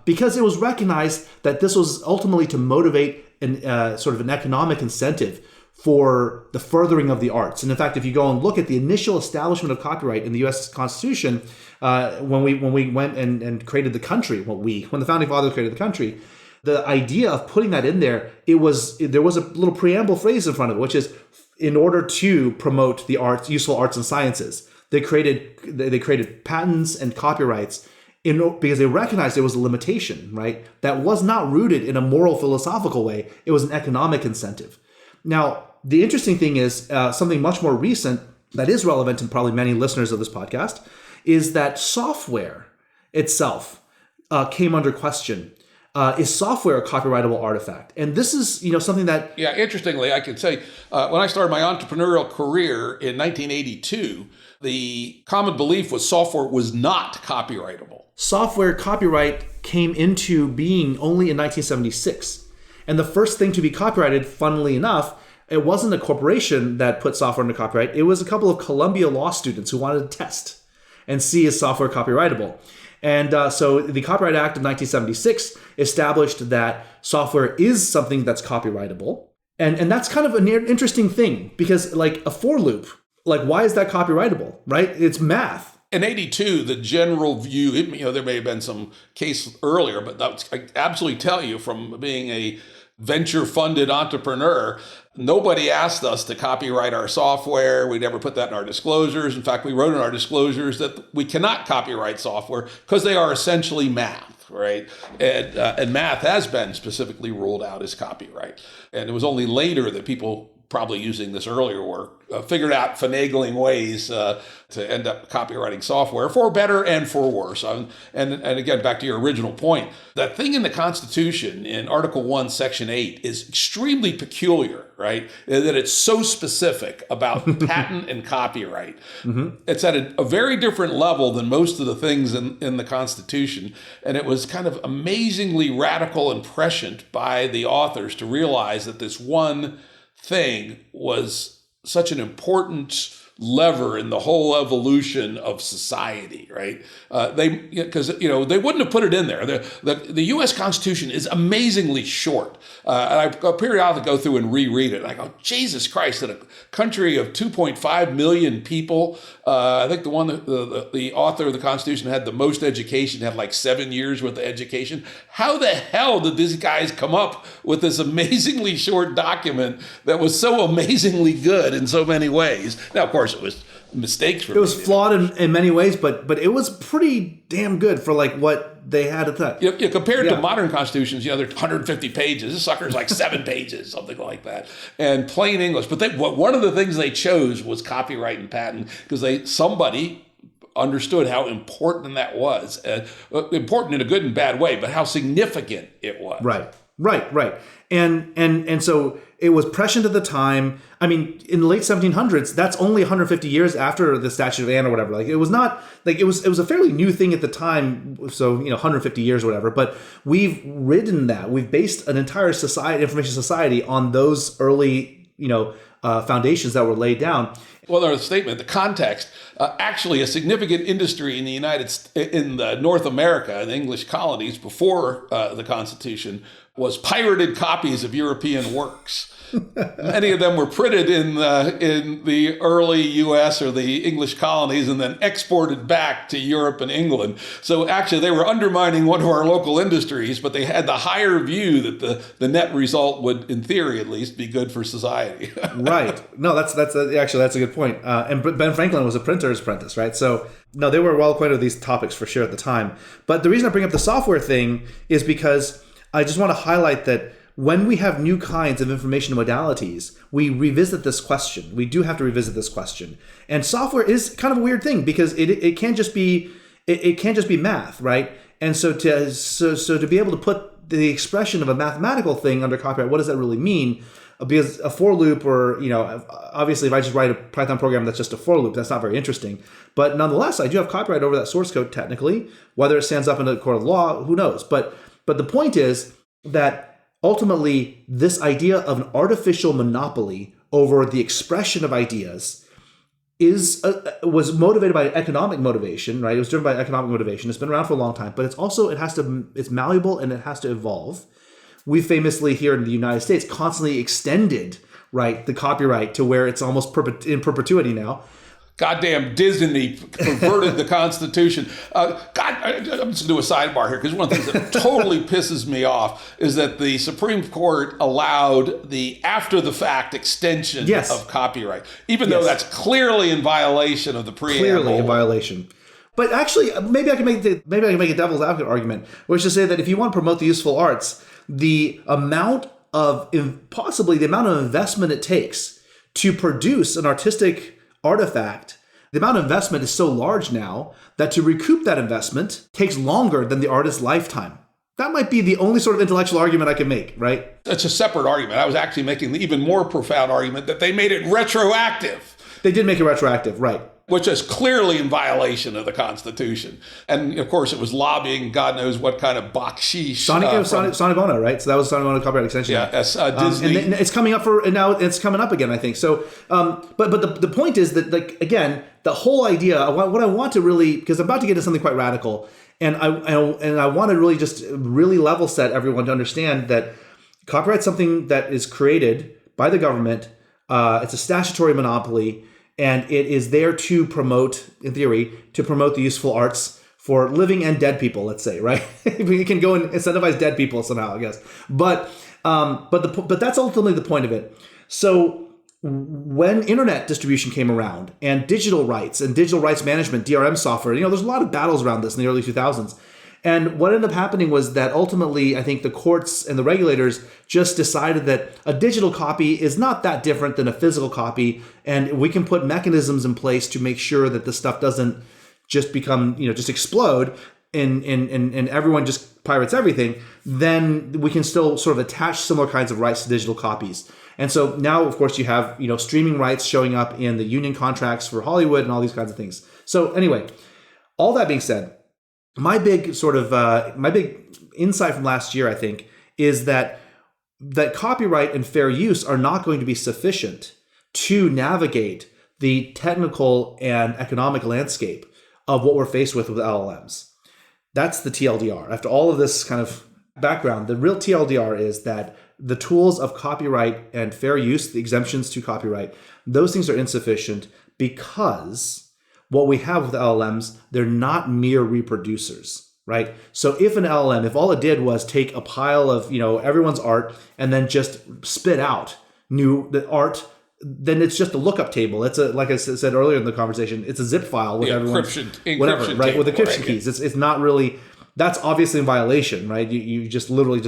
because it was recognized that this was ultimately to motivate sort of an economic incentive for the furthering of the arts. And in fact, if you go and look at the initial establishment of copyright in the U.S. Constitution, when we went and created the country, when the founding fathers created the country, the idea of putting that in there, there was a little preamble phrase in front of it, which is in order to promote the arts, useful arts and sciences. They created patents and copyrights because they recognized there was a limitation, right? That was not rooted in a moral, philosophical way. It was an economic incentive. Now, the interesting thing is something much more recent that is relevant to probably many listeners of this podcast is that software itself came under question. Is software a copyrightable artifact? And this is, something that... Yeah, interestingly, I could say when I started my entrepreneurial career in 1982, the common belief was software was not copyrightable. Software copyright came into being only in 1976. And the first thing to be copyrighted, funnily enough, it wasn't a corporation that put software under copyright. It was a couple of Columbia law students who wanted to test and see is software copyrightable. And so the Copyright Act of 1976 established that software is something that's copyrightable. And that's kind of an interesting thing because like a for loop, like why is that copyrightable, right? It's math. In 82, the general view, there may have been some case earlier, but I absolutely tell you from being a venture-funded entrepreneur, nobody asked us to copyright our software. We never put that in our disclosures. In fact, we wrote in our disclosures that we cannot copyright software because they are essentially math, right? And math has been specifically ruled out as copyright. And it was only later that people probably using this earlier work, figured out finagling ways to end up copywriting software for better and for worse. And again, back to your original point, that thing in the Constitution in Article 1, Section 8 is extremely peculiar, right? That it's so specific about patent and copyright. Mm-hmm. It's at a very different level than most of the things in the Constitution. And it was kind of amazingly radical and prescient by the authors to realize that this one thing was such an important lever in the whole evolution of society, right? Because they wouldn't have put it in there. The U.S. Constitution is amazingly short. And I periodically go through and reread it. And I go, Jesus Christ, in a country of 2.5 million people, I think the author of the Constitution had the most education, had like 7 years worth of education. How the hell did these guys come up with this amazingly short document that was so amazingly good in so many ways? Now, of course, it was mistakes. It was flawed in many ways, but it was pretty damn good for like what they had at that. Compared to modern constitutions, they're 150 pages. This sucker's like 7 pages, something like that, and plain English. But one of the things they chose was copyright and patent because somebody understood how important that was, important in a good and bad way, but how significant it was. Right. And so it was prescient at the time. I mean, in the late 1700s, that's only 150 years after the Statute of Anne or whatever. Like it was not like it was a fairly new thing at the time. So 150 years or whatever. But we've ridden that. We've based an entire information society on those early foundations that were laid down. Well, there's a statement, the context. Actually, a significant industry in the North America and English colonies before the Constitution was pirated copies of European works. Many of them were printed in the early U.S. or the English colonies and then exported back to Europe and England. So actually, they were undermining one of our local industries, but they had the higher view that the net result would, in theory at least, be good for society. Right. No, that's a good point. And Ben Franklin was a printer's apprentice, right? So no, they were well acquainted with these topics for sure at the time. But the reason I bring up the software thing is because I just want to highlight that when we have new kinds of information modalities, we revisit this question. We do have to revisit this question. And software is kind of a weird thing because it can't just be math, right? And so to be able to put the expression of a mathematical thing under copyright, what does that really mean? because a for loop, or obviously if I just write a Python program that's just a for loop, that's not very interesting. But nonetheless, I do have copyright over that source code technically. Whether it stands up in a court of law, who knows? But the point is that ultimately this idea of an artificial monopoly over the expression of ideas was motivated by economic motivation, right? It was driven by economic motivation. It's been around for a long time, but it's malleable and it has to evolve. We famously here in the United States constantly extended, right, the copyright to where it's almost in perpetuity now. Goddamn Disney perverted the Constitution. I'm just going to do a sidebar here, because one of the things that totally pisses me off is that the Supreme Court allowed the after-the-fact extension of copyright, even though that's clearly in violation of the preamble. Clearly in violation. But actually, maybe I can make a devil's advocate argument, which is to say that if you want to promote the useful arts, the amount of investment it takes to produce an artistic artifact, the amount of investment is so large now that to recoup that investment takes longer than the artist's lifetime. That might be the only sort of intellectual argument I can make, right? It's a separate argument. I was actually making the even more profound argument that they made it retroactive. They did make it retroactive, right? Which is clearly in violation of the Constitution. And of course, it was lobbying God knows what kind of baksheesh. Sonic Bono, right? So that was Sonic Bono copyright extension. Yeah, Disney. And it's coming up now it's coming up again, I think. So, but the point is that, like, again, the whole idea, what I want to really, because I'm about to get into something quite radical, and I want to really just really level set everyone to understand that copyright's something that is created by the government. It's a statutory monopoly. And it is there to promote, in theory, the useful arts for living and dead people, let's say, right? We can go and incentivize dead people somehow, I guess. But that's ultimately the point of it. So when internet distribution came around and digital rights management, DRM software, there's a lot of battles around this in the early 2000s. And what ended up happening was that ultimately, I think the courts and the regulators just decided that a digital copy is not that different than a physical copy, and we can put mechanisms in place to make sure that the stuff doesn't just become, just explode and everyone just pirates everything. Then we can still sort of attach similar kinds of rights to digital copies. And so now, of course, you have, streaming rights showing up in the union contracts for Hollywood and all these kinds of things. So anyway, all that being said, my big insight from last year, I think, is that copyright and fair use are not going to be sufficient to navigate the technical and economic landscape of what we're faced with LLMs. That's the TLDR. After all of this kind of background, the real TLDR is that the tools of copyright and fair use, the exemptions to copyright, those things are insufficient because what we have with LLMs, they're not mere reproducers, right? So if an LLM, if all it did was take a pile of, everyone's art and then just spit out the art, then it's just a lookup table. It's like I said earlier in the conversation, it's a zip file with everyone's whatever, right? Table, with encryption keys. It's not really, that's obviously in violation, right? You just literally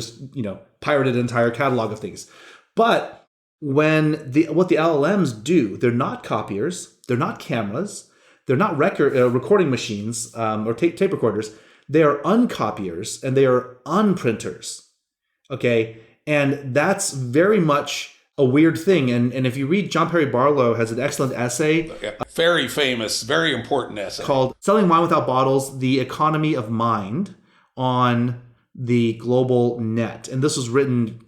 pirated an entire catalog of things. But what the LLMs do, they're not copiers, they're not cameras, they're not recording machines or tape recorders. They are uncopiers and they are unprinters. Okay, and that's very much a weird thing. And if you read, John Perry Barlow has an excellent essay, very famous, very important essay called "Selling Wine Without Bottles: The Economy of Mind on the Global Net." And this was written,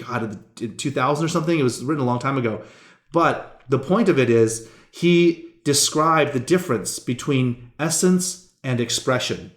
in 2000 or something. It was written a long time ago. But the point of it is he describe the difference between essence and expression.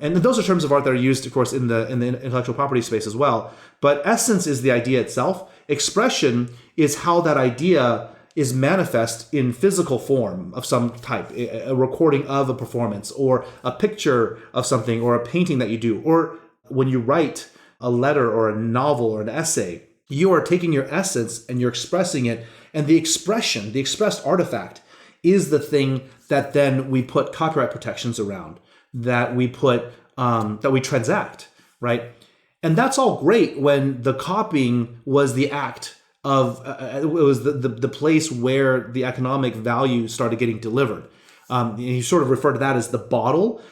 And those are terms of art that are used, of course, in the intellectual property space as well. But essence is the idea itself. Expression is how that idea is manifest in physical form of some type, a recording of a performance or a picture of something or a painting that you do. Or when you write a letter or a novel or an essay, you are taking your essence and you're expressing it. And the expression, the expressed artifact, is the thing that then we put copyright protections around, that we transact, right? And that's all great when the copying was the act of, it was the place where the economic value started getting delivered. And you sort of refer to that as the bottle.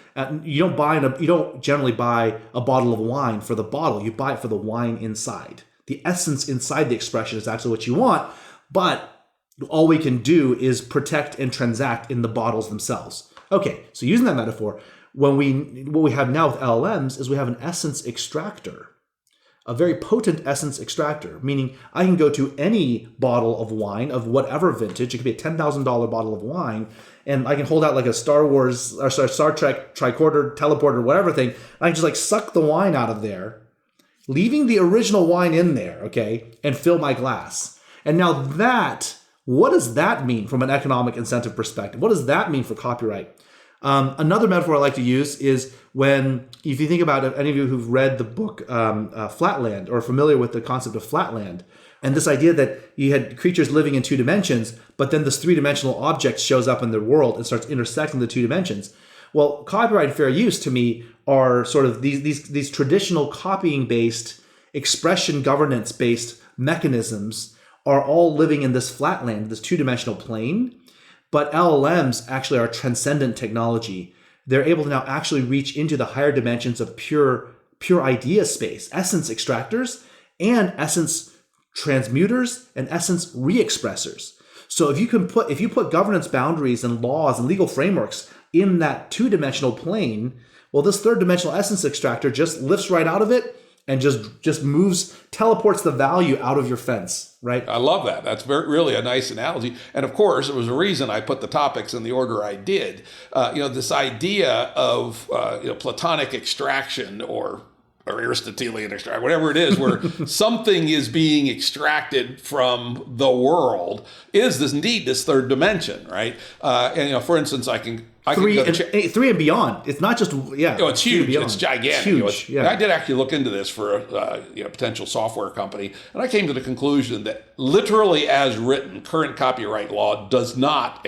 You don't generally buy a bottle of wine for the bottle. You buy it for the wine inside. the essence inside the expression is actually what you want, but all we can do is protect and transact in the bottles themselves. Okay, so using that metaphor, what we have now with LLMs is we have an essence extractor, a very potent essence extractor, meaning I can go to any bottle of wine of whatever vintage. It could be a $10,000 bottle of wine, and I can hold out like a Star Trek tricorder, teleporter, whatever thing. I can just like suck the wine out of there, leaving the original wine in there, okay, and fill my glass. And now what does that mean from an economic incentive perspective? What does that mean for copyright? Another metaphor I like to use is if you think about it, any of you who've read the book Flatland or are familiar with the concept of flatland, and this idea that you had creatures living in 2 dimensions, but then this 3-dimensional object shows up in the world and starts intersecting the 2 dimensions. Well, copyright and fair use to me are sort of these traditional copying-based, expression governance-based mechanisms are all living in this flatland, this 2-dimensional plane. But LLMs actually are transcendent technology. They're able to now actually reach into the higher dimensions of pure idea space, essence extractors and essence transmuters and essence re-expressors. So if you put governance boundaries and laws and legal frameworks in that 2-dimensional plane, well, this 3rd-dimensional essence extractor just lifts right out of it and just teleports the value out of your fence, right? I love that. That's really a nice analogy. And of course, it was a reason I put the topics in the order I did. This idea of Platonic extraction or Aristotelian extraction, whatever it is, where something is being extracted from the world is indeed this 3rd dimension, right? For instance, I can 3 and beyond. It's not just it's huge. It's gigantic. It's huge. I did actually look into this for a potential software company, and I came to the conclusion that literally as written, current copyright law does not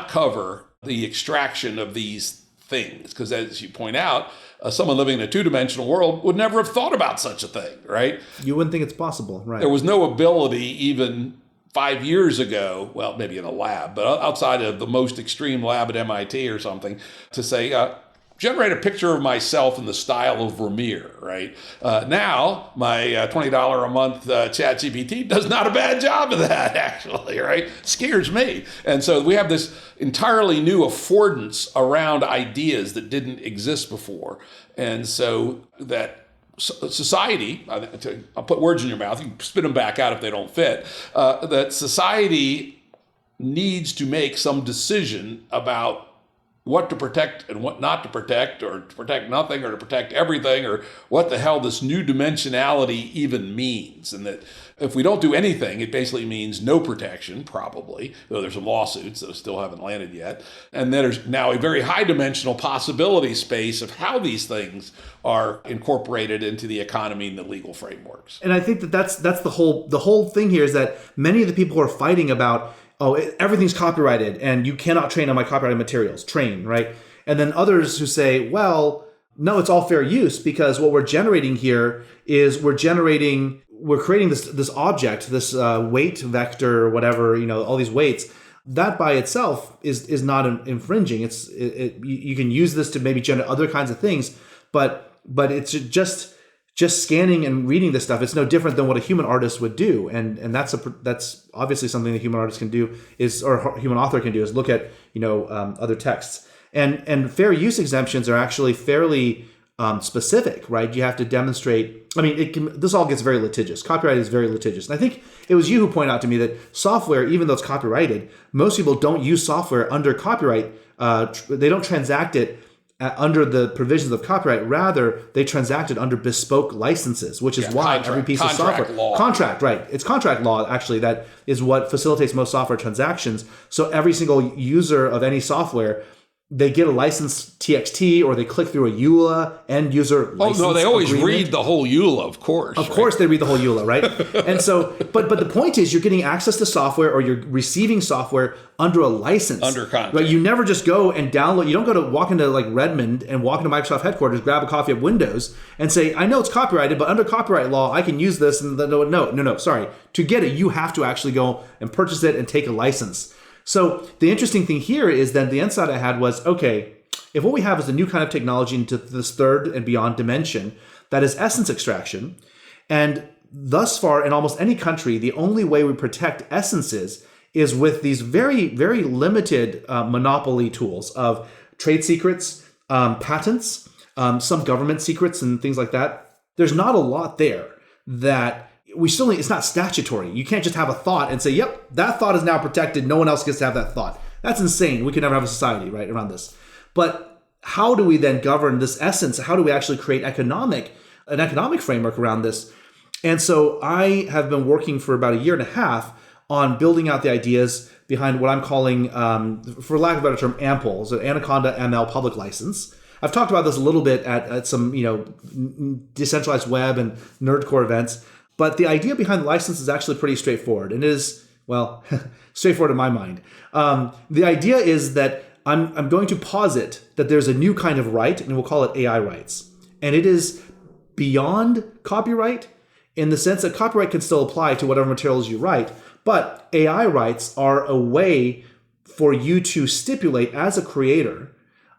cover the extraction of these things, because as you point out, someone living in a 2-dimensional world would never have thought about such a thing, right? You wouldn't think it's possible, right? There was no ability even 5 years ago, well, maybe in a lab, but outside of the most extreme lab at MIT or something, to say, generate a picture of myself in the style of Vermeer, right? Now, my $20 a month ChatGPT does not a bad job of that, actually, right? Scares me. And so we have this entirely new affordance around ideas that didn't exist before. And so that society, I'll put words in your mouth, you can spit them back out if they don't fit, that society needs to make some decision about what to protect and what not to protect, or to protect nothing or to protect everything, or what the hell this new dimensionality even means. And that if we don't do anything, it basically means no protection, probably, though there's some lawsuits that still haven't landed yet. And then there's now a very high dimensional possibility space of how these things are incorporated into the economy and the legal frameworks. And I think that's the whole thing here is that many of the people who are fighting about, everything's copyrighted and you cannot train on my copyrighted materials, right? And then others who say, well, no, it's all fair use, because what we're generating here is we're creating this object, this weight vector or whatever, all these weights. That by itself is not infringing. You can use this to maybe generate other kinds of things, but it's just scanning and reading this stuff. It's no different than what a human artist would do, and that's obviously something the human artist can do or human author can do is look at other texts. And fair use exemptions are actually fairly specific, right? You have to demonstrate. I mean, this all gets very litigious. Copyright is very litigious, and I think it was you who pointed out to me that software, even though it's copyrighted, most people don't use software under copyright. They don't transact it under the provisions of copyright. Rather, they transact it under bespoke licenses, which is why every piece of software contract, right? It's contract law actually that is what facilitates most software transactions. So every single user of any software, they get a license TXT or they click through a EULA end user license. Oh no, they always read the whole EULA, of course. Of course they read the whole EULA, right? And so, but the point is you're getting access to software or you're receiving software under a license. Under contract. Right? You never just go and download. You don't go to walk into like Redmond and walk into Microsoft headquarters, grab a copy of Windows and say, I know it's copyrighted, but under copyright law, I can use this. And no, sorry. To get it, you have to actually go and purchase it and take a license. So the interesting thing here is that the insight I had was, okay, if what we have is a new kind of technology into this 3rd and beyond dimension, that is essence extraction, And thus far, in almost any country, the only way we protect essences is with these very, very limited monopoly tools of trade secrets, patents, some government secrets and things like that. There's not a lot there that we still need. It's not statutory. You can't just have a thought and say, yep, that thought is now protected. No one else gets to have that thought. That's insane. We could never have a society, right, around this. But how do we then govern this essence? How do we actually create an economic framework around this? And so I have been working for about a year and a half on building out the ideas behind what I'm calling, for lack of a better term, AMPL, so Anaconda ML public license. I've talked about this a little bit at some, decentralized web and nerdcore events, but the idea behind the license is actually pretty straightforward. And it is, well, straightforward in my mind. The idea is that I'm going to posit that there's a new kind of right, and we'll call it AI rights. And it is beyond copyright in the sense that copyright can still apply to whatever materials you write, but AI rights are a way for you to stipulate as a creator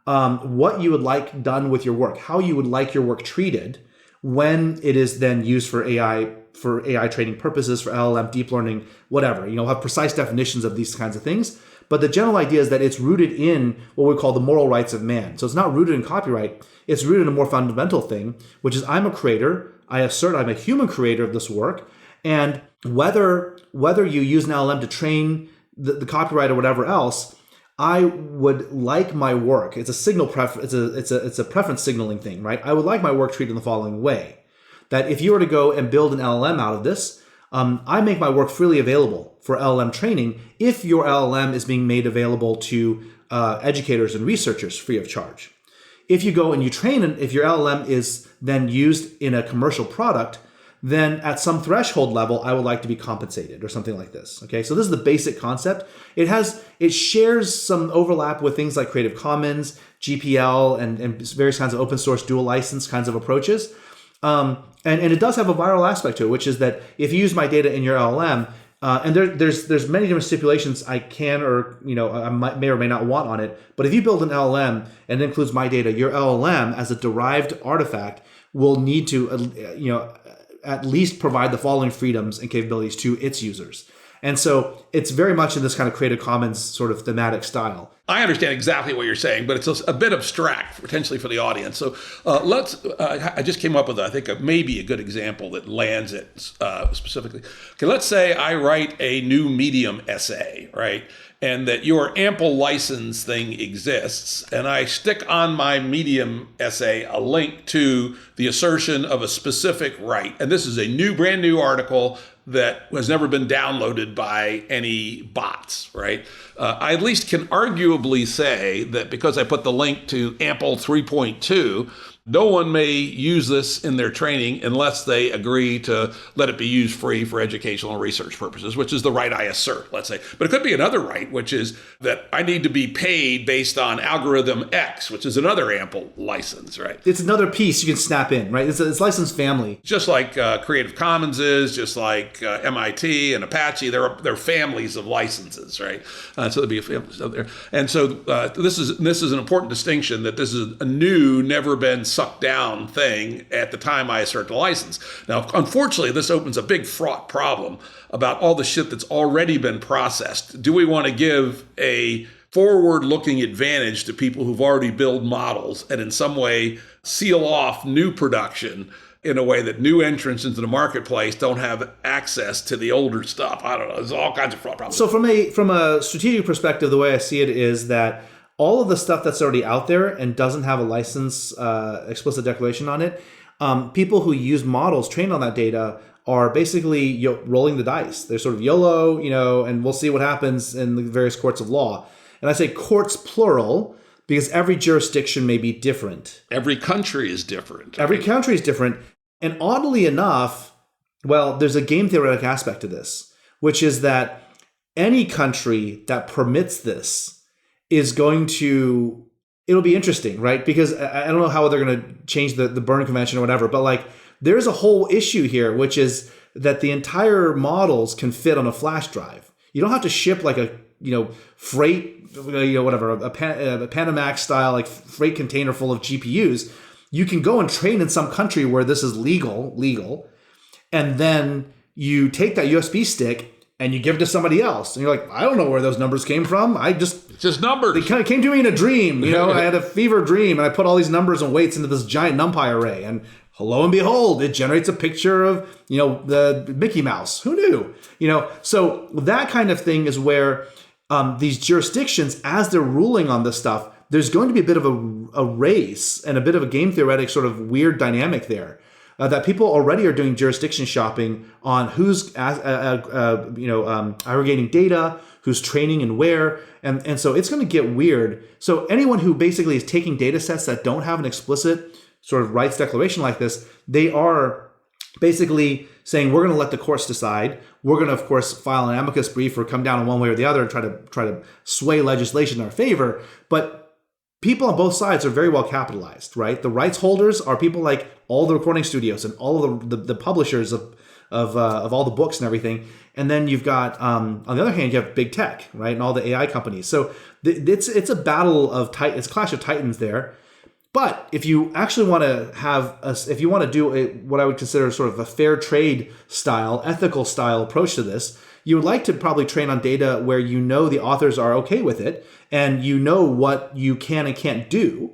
what you would like done with your work, how you would like your work treated when it is then used for AI training purposes, for LLM, deep learning, whatever. Have precise definitions of these kinds of things. But the general idea is that it's rooted in what we call the moral rights of man. So it's not rooted in copyright. It's rooted in a more fundamental thing, which is I'm a creator. I assert I'm a human creator of this work. And whether you use an LLM to train the copyright or whatever else, I would like my work. It's a signal preference. It's a preference signaling thing, right? I would like my work treated in the following way: that if you were to go and build an LLM out of this, I make my work freely available for LLM training if your LLM is being made available to educators and researchers free of charge. If you go and you train, if your LLM is then used in a commercial product, then at some threshold level, I would like to be compensated or something like this. Okay, so this is the basic concept. It shares some overlap with things like Creative Commons, GPL, and various kinds of open source dual license kinds of approaches. And it does have a viral aspect to it, which is that if you use my data in your LLM, and there's many different stipulations I can or I may or may not want on it. But if you build an LLM and it includes my data, your LLM as a derived artifact will need to at least provide the following freedoms and capabilities to its users. And so it's very much in this kind of Creative Commons sort of thematic style. I understand exactly what you're saying, but it's a bit abstract potentially for the audience. So I just came up with, I think, maybe a good example that lands it specifically. Okay, let's say I write a new Medium essay, right? And that your AMPL license thing exists, and I stick on my Medium essay a link to the assertion of a specific right. And this is a brand new article that has never been downloaded by any bots, right? I at least can arguably say that because I put the link to AMPL 3.2, no one may use this in their training unless they agree to let it be used free for educational and research purposes, which is the right I assert, let's say. But it could be another right, which is that I need to be paid based on algorithm X, which is another AMPL license, right? It's another piece you can snap in, right? It's licensed family. Just like Creative Commons is, just like MIT and Apache, they're families of licenses, right? So there'd be a family out there. And so this is an important distinction, that this is a new, never been sucked down thing at the time I assert the license. Now, unfortunately, this opens a big fraught problem about all the shit that's already been processed. Do we want to give a forward-looking advantage to people who've already built models and in some way seal off new production in a way that new entrants into the marketplace don't have access to the older stuff? I don't know. There's all kinds of fraud problems. So from a strategic perspective, the way I see it is that all of the stuff that's already out there and doesn't have a license explicit declaration on it, people who use models trained on that data are basically rolling the dice. They're sort of YOLO, and we'll see what happens in the various courts of law. And I say courts plural because every jurisdiction may be different. Every country is different. Every country is different. And oddly enough, there's a game theoretic aspect to this, which is that any country that permits this is it'll be interesting, right? Because I don't know how they're going to change the Berne Convention or whatever, but there's a whole issue here, which is that the entire models can fit on a flash drive. You don't have to ship a freight, whatever, a Panamax style freight container full of GPUs. You can go and train in some country where this is legal, And then you take that USB stick and you give it to somebody else. And you're like, I don't know where those numbers came from. It's just numbers. They kind of came to me in a dream. I had a fever dream and I put all these numbers and weights into this giant NumPy array. And lo and behold, it generates a picture of, the Mickey Mouse. Who knew? So that kind of thing is where these jurisdictions, as they're ruling on this stuff, there's going to be a bit of a race and a bit of a game theoretic sort of weird dynamic there. That people already are doing jurisdiction shopping on who's aggregating data, who's training and where, and so it's going to get weird. So anyone who basically is taking data sets that don't have an explicit sort of rights declaration like this, they are basically saying we're going to let the courts decide. We're going to, of course, file an amicus brief or come down in one way or the other and try to sway legislation in our favor, but people on both sides are very well capitalized, right? The rights holders are people like all the recording studios and all of the publishers of all the books and everything. And then you've got, on the other hand, you have big tech, right? And all the AI companies. So it's a battle of it's a clash of titans there. But if you actually want to if you want to do what I would consider sort of a fair trade style, ethical style approach to this, you would like to probably train on data where the authors are okay with it and what you can and can't do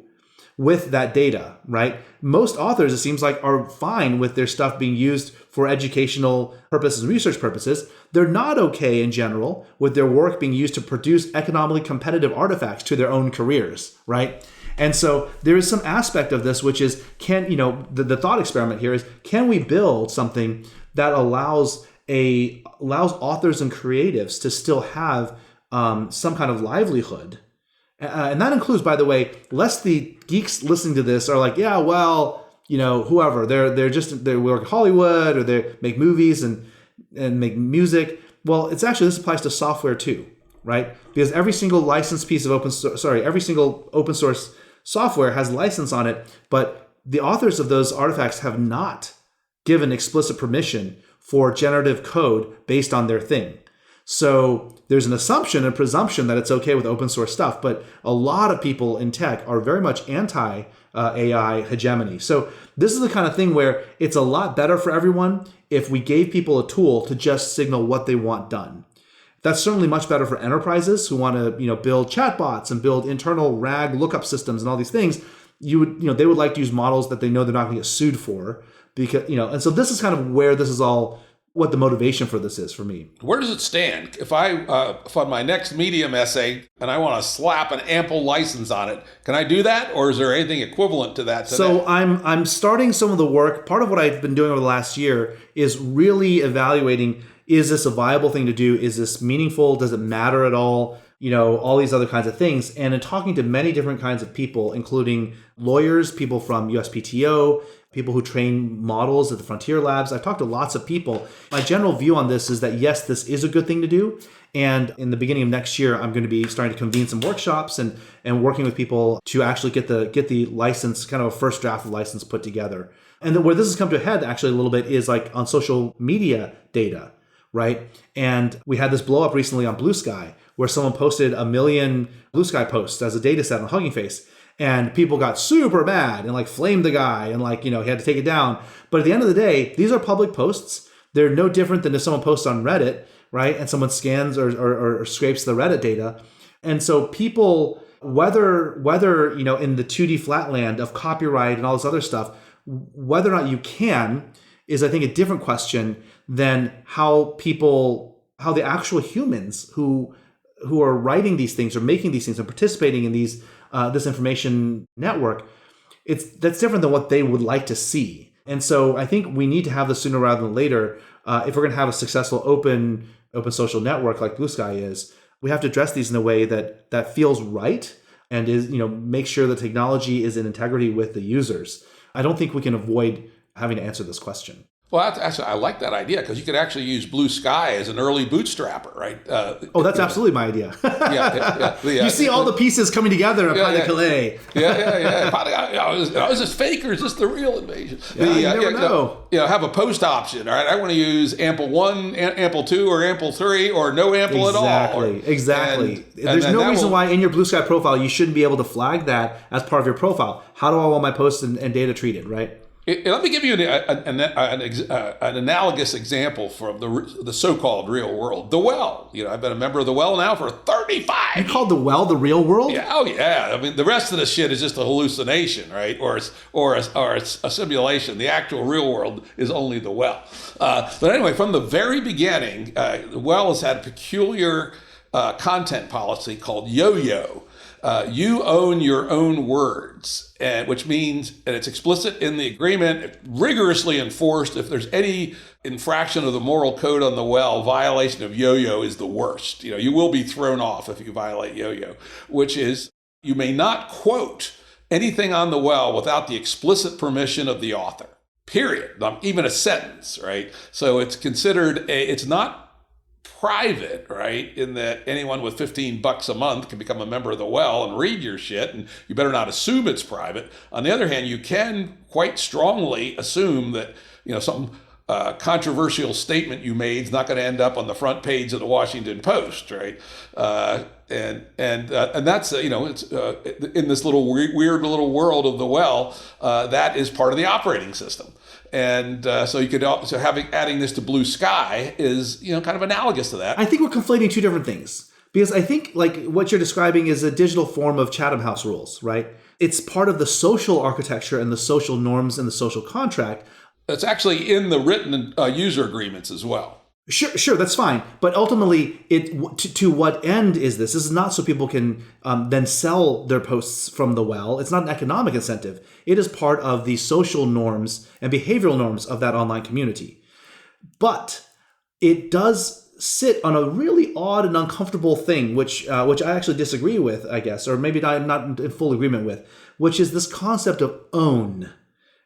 with that data, right? Most authors, it seems like, are fine with their stuff being used for educational purposes and research purposes. They're not okay in general with their work being used to produce economically competitive artifacts to their own careers, right? And so there is some aspect of this, which is, the thought experiment here is, can we build something that allows authors and creatives to still have some kind of livelihood? And that includes, by the way, lest the geeks listening to this are like, yeah, well, whoever, they work in Hollywood or they make movies and make music. Well, this applies to software too, right? Because every single licensed piece of every single open source software has license on it, but the authors of those artifacts have not given explicit permission for generative code based on their thing. So there's an assumption and presumption that it's okay with open source stuff, but a lot of people in tech are very much anti AI hegemony. So this is the kind of thing where it's a lot better for everyone if we gave people a tool to just signal what they want done. That's certainly much better for enterprises who want to, build chatbots and build internal RAG lookup systems and all these things. They would like to use models that they know they're not going to get sued for, because, and so this is kind of where this is all, what the motivation for this is for me. Where does it stand? If on my next Medium essay and I want to slap an ample license on it, can I do that, or is there anything equivalent to that today? So I'm starting some of the work. Part of what I've been doing over the last year is really evaluating: is this a viable thing to do? Is this meaningful? Does it matter at all? All these other kinds of things. And in talking to many different kinds of people, including lawyers, people from USPTO, people who train models at the Frontier Labs. I've talked to lots of people. My general view on this is that, yes, this is a good thing to do. And in the beginning of next year, I'm going to be starting to convene some workshops and working with people to actually get the license, kind of a first draft of license put together. And where this has come to a head actually a little bit is like on social media data, right? And we had this blow up recently on Blue Sky, where someone posted 1 million Blue Sky posts as a data set on Hugging Face. And people got super mad and flamed the guy and he had to take it down. But at the end of the day, these are public posts. They're no different than if someone posts on Reddit, right? And someone scans or scrapes the Reddit data. And so people, whether in the 2D flatland of copyright and all this other stuff, whether or not you can is, I think, a different question than how the actual humans who are writing these things or making these things and participating in these this information network, that's different than what they would like to see. And so I think we need to have this sooner rather than later. If we're going to have a successful open social network like Blue Sky is, we have to address these in a way that feels right and is, make sure the technology is in integrity with the users. I don't think we can avoid having to answer this question. Well, actually, I like that idea, because you could actually use Blue Sky as an early bootstrapper, right? That's absolutely my idea. Yeah. You see all the pieces coming together at Pas de Calais. Yeah. Is this fake or is this the real invasion? You never know. Have a post option, all right? I want to use AMPLE 1, AMPLE 2, or AMPLE 3, or no AMPLE at all. Exactly. There's no reason why in your Blue Sky profile you shouldn't be able to flag that as part of your profile. How do I want my posts and data treated, right? Let me give you an analogous example from the so-called real world. The well. I've been a member of the well now for 35 You called the well the real world? Yeah, oh yeah. I mean, the rest of the shit is just a hallucination, right? Or it's a simulation. The actual real world is only the well. But anyway, from the very beginning, the well has had a peculiar content policy called yo-yo. You own your own words, which means, and it's explicit in the agreement, rigorously enforced. If there's any infraction of the moral code on the well, violation of yo-yo is the worst. You will be thrown off if you violate yo-yo, which is you may not quote anything on the well without the explicit permission of the author, period. Even a sentence, right? So it's considered it's not private, right? In that anyone with $15 a month can become a member of the well and read your shit, and you better not assume it's private. On the other hand, you can quite strongly assume that some controversial statement you made is not going to end up on the front page of the Washington Post, right? And that's it's in this little weird little world of the well, that is part of the operating system. And so you could adding this to Blue Sky is kind of analogous to that. I think we're conflating two different things, because I think like what you're describing is a digital form of Chatham House rules, right? It's part of the social architecture and the social norms and the social contract. It's actually in the written user agreements as well. Sure, that's fine. But ultimately, to what end is this? This is not so people can then sell their posts from the well. It's not an economic incentive. It is part of the social norms and behavioral norms of that online community. But it does sit on a really odd and uncomfortable thing, which I actually disagree with, I guess, or maybe not in full agreement with, which is this concept of own.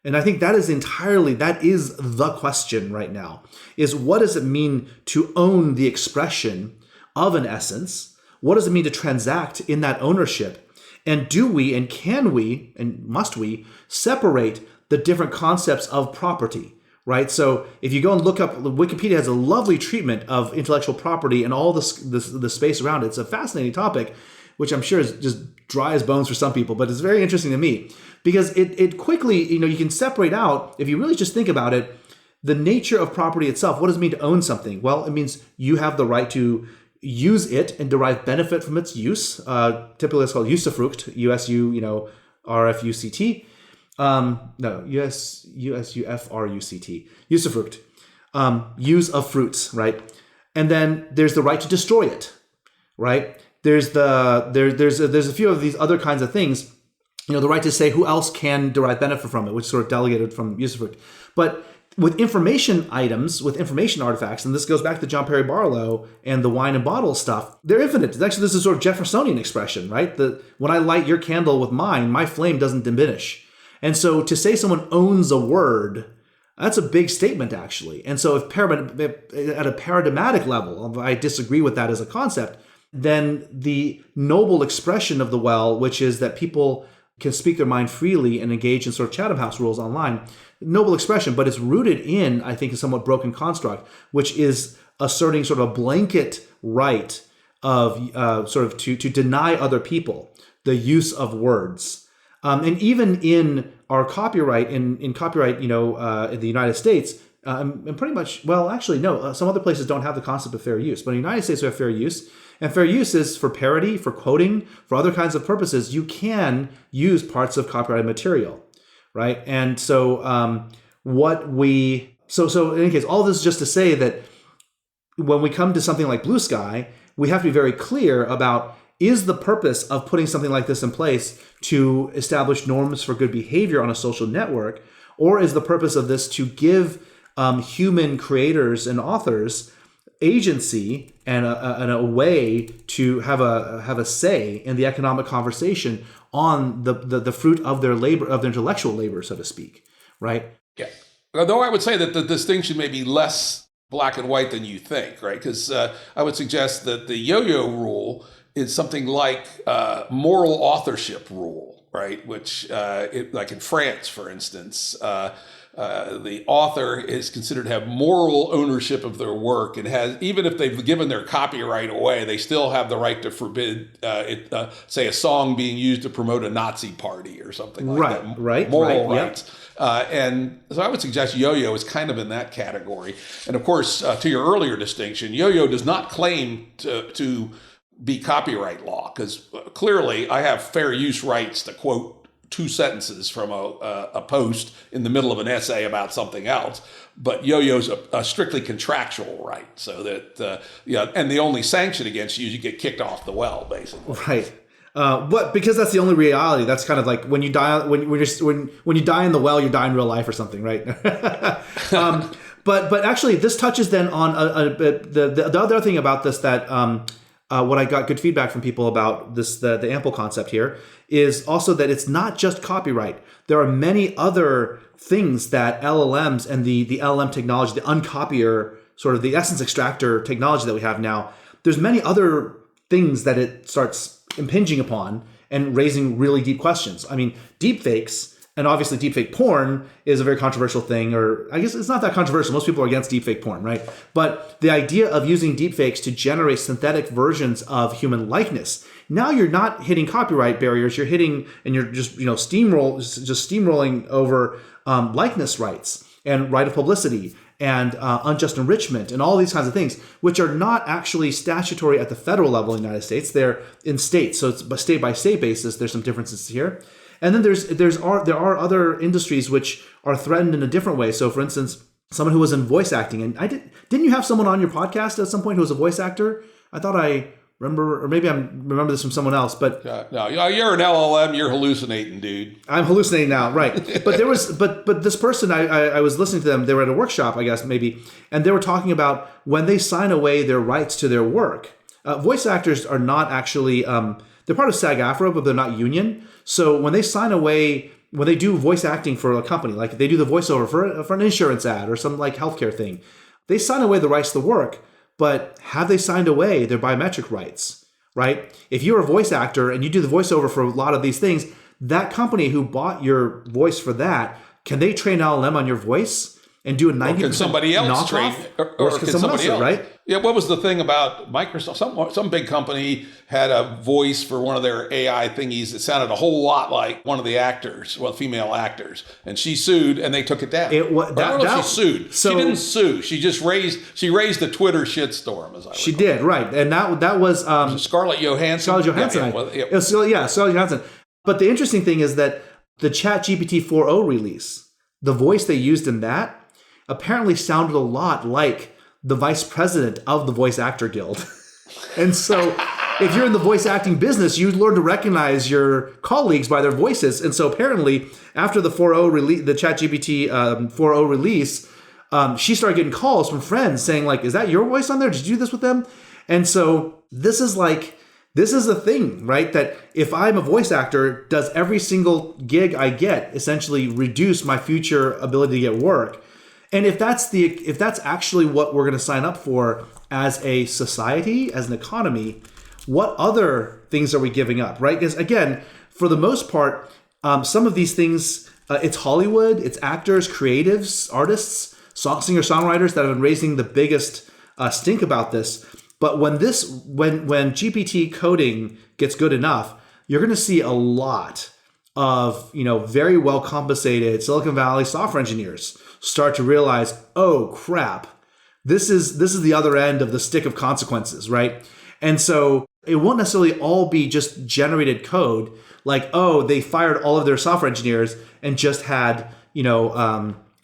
And I think that is the question right now, is what does it mean to own the expression of an essence? What does it mean to transact in that ownership? And do we, and can we, and must we separate the different concepts of property, right? So if you go and look up, Wikipedia has a lovely treatment of intellectual property and all the space around it. It's a fascinating topic, which I'm sure is just dry as bones for some people, but it's very interesting to me because it quickly, you can separate out, if you really just think about it, the nature of property itself. What does it mean to own something? Well, it means you have the right to use it and derive benefit from its use. Typically it's called usufruct, USU, RFUCT. USUFRUCT, usufruct, use of fruits, right? And then there's the right to destroy it, right? There's a few of these other kinds of things, the right to say who else can derive benefit from it, which is sort of delegated from usufruct. But with information items, with information artifacts, and this goes back to John Perry Barlow and the wine and bottle stuff, they're infinite. Actually, this is sort of Jeffersonian expression, right? When I light your candle with mine, my flame doesn't diminish. And so to say someone owns a word, that's a big statement, actually. And so if at a paradigmatic level, I disagree with that as a concept, then the noble expression of the well, which is that people can speak their mind freely and engage in sort of Chatham House rules online, noble expression, but it's rooted in, I think, a somewhat broken construct, which is asserting sort of a blanket right of to deny other people the use of words. And even in our copyright, in copyright, in the United States, and pretty much, well, actually, no, some other places don't have the concept of fair use, but in the United States we have fair use. And fair use is for parody, for quoting, for other kinds of purposes. You can use parts of copyrighted material, right? And so so in any case, all this is just to say that when we come to something like Blue Sky, we have to be very clear about, is the purpose of putting something like this in place to establish norms for good behavior on a social network, or is the purpose of this to give human creators and authors agency and a way to have a say in the economic conversation on the fruit of their labor, of their intellectual labor, so to speak, right? Yeah. Although I would say that the distinction may be less black and white than you think, right? Because I would suggest that the yo-yo rule is something like moral authorship rule, right? Which, like in France, for instance, the author is considered to have moral ownership of their work, and has, even if they've given their copyright away, they still have the right to forbid, say, a song being used to promote a Nazi party or something like that. Moral rights. Yep. And so I would suggest Yo-Yo is kind of in that category. And of course, to your earlier distinction, Yo-Yo does not claim to be copyright law, because clearly I have fair use rights to quote 2 sentences from a post in the middle of an essay about something else. But Yo-Yo's a strictly contractual right, so that and the only sanction against you is you get kicked off the well, basically. Right. But because that's the only reality, that's kind of like when you die when you die in the well, you die in real life or something, right? But actually, this touches then on the other thing about this that what I got good feedback from people about this the ample concept here is also that it's not just copyright. There are many other things that LLMs and the LLM technology, the uncopier, sort of the essence extractor technology that we have now, there's many other things that it starts impinging upon and raising really deep questions. I mean, deepfakes, and obviously deepfake porn is a very controversial thing, or I guess it's not that controversial. Most people are against deepfake porn, right? But the idea of using deepfakes to generate synthetic versions of human likeness, now you're not hitting copyright barriers. You're hitting, and you're just steamrolling over likeness rights and right of publicity and unjust enrichment and all these kinds of things, which are not actually statutory at the federal level in the United States. They're in states, so it's a state by state basis. There's some differences here. And then there are other industries which are threatened in a different way. So, for instance, someone who was in voice acting, and didn't you have someone on your podcast at some point who was a voice actor? I thought I remember, or maybe I remember this from someone else. But no, you're an LLM. You're hallucinating, dude. I'm hallucinating now, right? But there was, but this person, I was listening to them. They were at a workshop, I guess maybe, and they were talking about when they sign away their rights to their work. Voice actors are not actually. They're part of SAG-AFTRA, but they're not union. So when they sign away, when they do voice acting for a company, like they do the voiceover for an insurance ad or some like healthcare thing, they sign away the rights to the work. But have they signed away their biometric rights, right? If you're a voice actor and you do the voiceover for a lot of these things, that company who bought your voice for that, can they train LLM on your voice and do a 90% can somebody else train, or can somebody else, right? Yeah, what was the thing about Microsoft? Some big company had a voice for one of their AI thingies that sounded a whole lot like one of the actors, female actors, and she sued, and they took it down. She sued. So, she didn't sue. She just raised the Twitter shitstorm, as I recall. She did, right? And that was Scarlett Johansson. Scarlett Johansson. Scarlett Johansson. But the interesting thing is that the ChatGPT 4.0 release, the voice they used in that apparently sounded a lot like the vice president of the Voice Actor Guild. And so if you're in the voice acting business, you learn to recognize your colleagues by their voices. And so apparently after the 4.0 release, the ChatGPT 4.0 release, she started getting calls from friends saying like, is that your voice on there? Did you do this with them? And so this is a thing, right? That if I'm a voice actor, does every single gig I get essentially reduce my future ability to get work? And if that's actually what we're going to sign up for as a society, as an economy, what other things are we giving up, right? Because again, for the most part, some of these things, it's Hollywood, it's actors, creatives, artists, singer-songwriters that have been raising the biggest stink about this. But when GPT coding gets good enough, you're going to see a lot of very well compensated Silicon Valley software engineers start to realize, oh crap, this is the other end of the stick of consequences, right? And so it won't necessarily all be just generated code, like, oh, they fired all of their software engineers and just had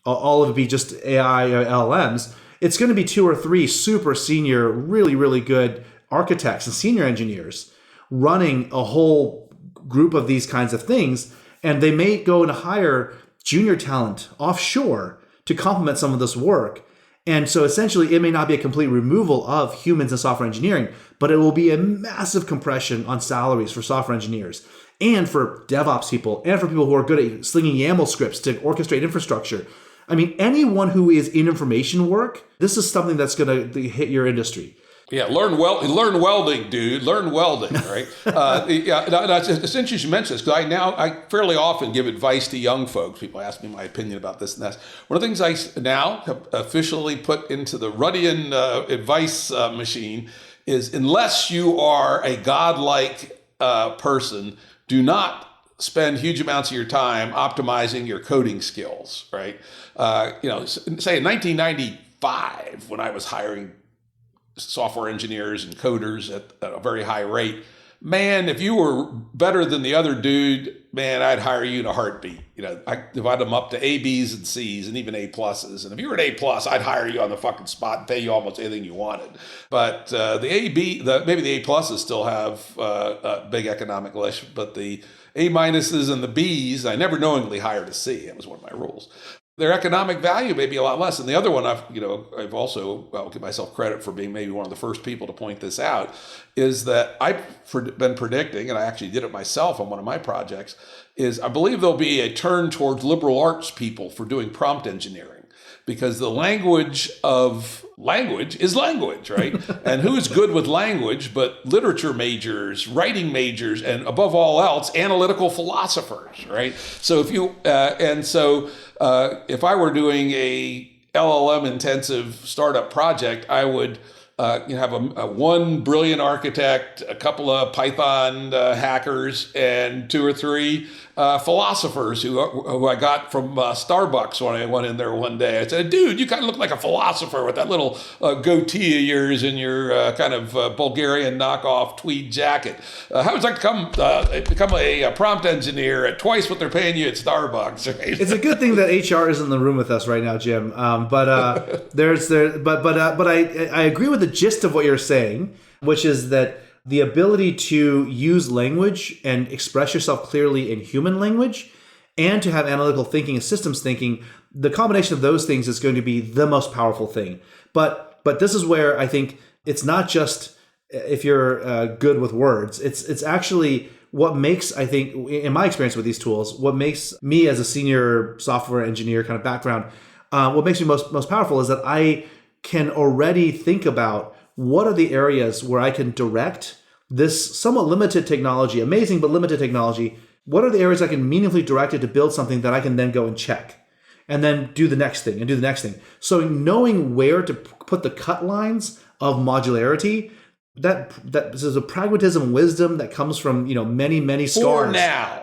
all of it be just AI or LLMs. It's going to be 2 or 3 super senior, really, really good architects and senior engineers running a whole group of these kinds of things. And they may go and hire junior talent offshore to complement some of this work. And so essentially, it may not be a complete removal of humans in software engineering, but it will be a massive compression on salaries for software engineers and for DevOps people and for people who are good at slinging YAML scripts to orchestrate infrastructure. I mean, anyone who is in information work, this is something that's going to hit your industry. Yeah, learn welding, dude. Learn welding, right? It's interesting you mention this because I fairly often give advice to young folks. People ask me my opinion about this and that. One of the things I now have officially put into the Ruddian advice machine is, unless you are a godlike person, do not spend huge amounts of your time optimizing your coding skills, right? Say in 1995, when I was hiring software engineers and coders at a very high rate, man, if you were better than the other dude, man, I'd hire you in a heartbeat. I divide them up to A, B's, and C's, and even A pluses. And if you were an A plus, I'd hire you on the fucking spot and pay you almost anything you wanted. But maybe the A pluses still have a big economic lift, but the A minuses and the B's, I never knowingly hired a C. That was one of my rules. Their economic value may be a lot less. And the other one, I've also, I'll give myself credit for being maybe one of the first people to point this out, is that I've been predicting, and I actually did it myself on one of my projects, is I believe there'll be a turn towards liberal arts people for doing prompt engineering, because the language of language is language, right? And who's good with language but literature majors, writing majors, and above all else, analytical philosophers, right? So if I were doing a LLM intensive startup project, I would have a one brilliant architect, a couple of Python hackers, and two or three philosophers who I got from Starbucks when I went in there one day. I said, dude, you kind of look like a philosopher with that little goatee of yours and your kind of Bulgarian knockoff tweed jacket. How would you like to become a prompt engineer at twice what they're paying you at Starbucks? Right? It's a good thing that HR is in the room with us right now, Jim. But I agree with the gist of what you're saying, which is that the ability to use language and express yourself clearly in human language, and to have analytical thinking and systems thinking, the combination of those things is going to be the most powerful thing. But this is where I think it's not just if you're good with words. It's actually what makes, I think, in my experience with these tools, what makes me as a senior software engineer kind of background, what makes me most powerful is that I can already think about what are the areas where I can direct this somewhat limited technology, amazing but limited technology. What are the areas I can meaningfully direct it to build something that I can then go and check and then do the next thing and do the next thing. So knowing where to put the cut lines of modularity, that this is a pragmatism wisdom that comes from many scars.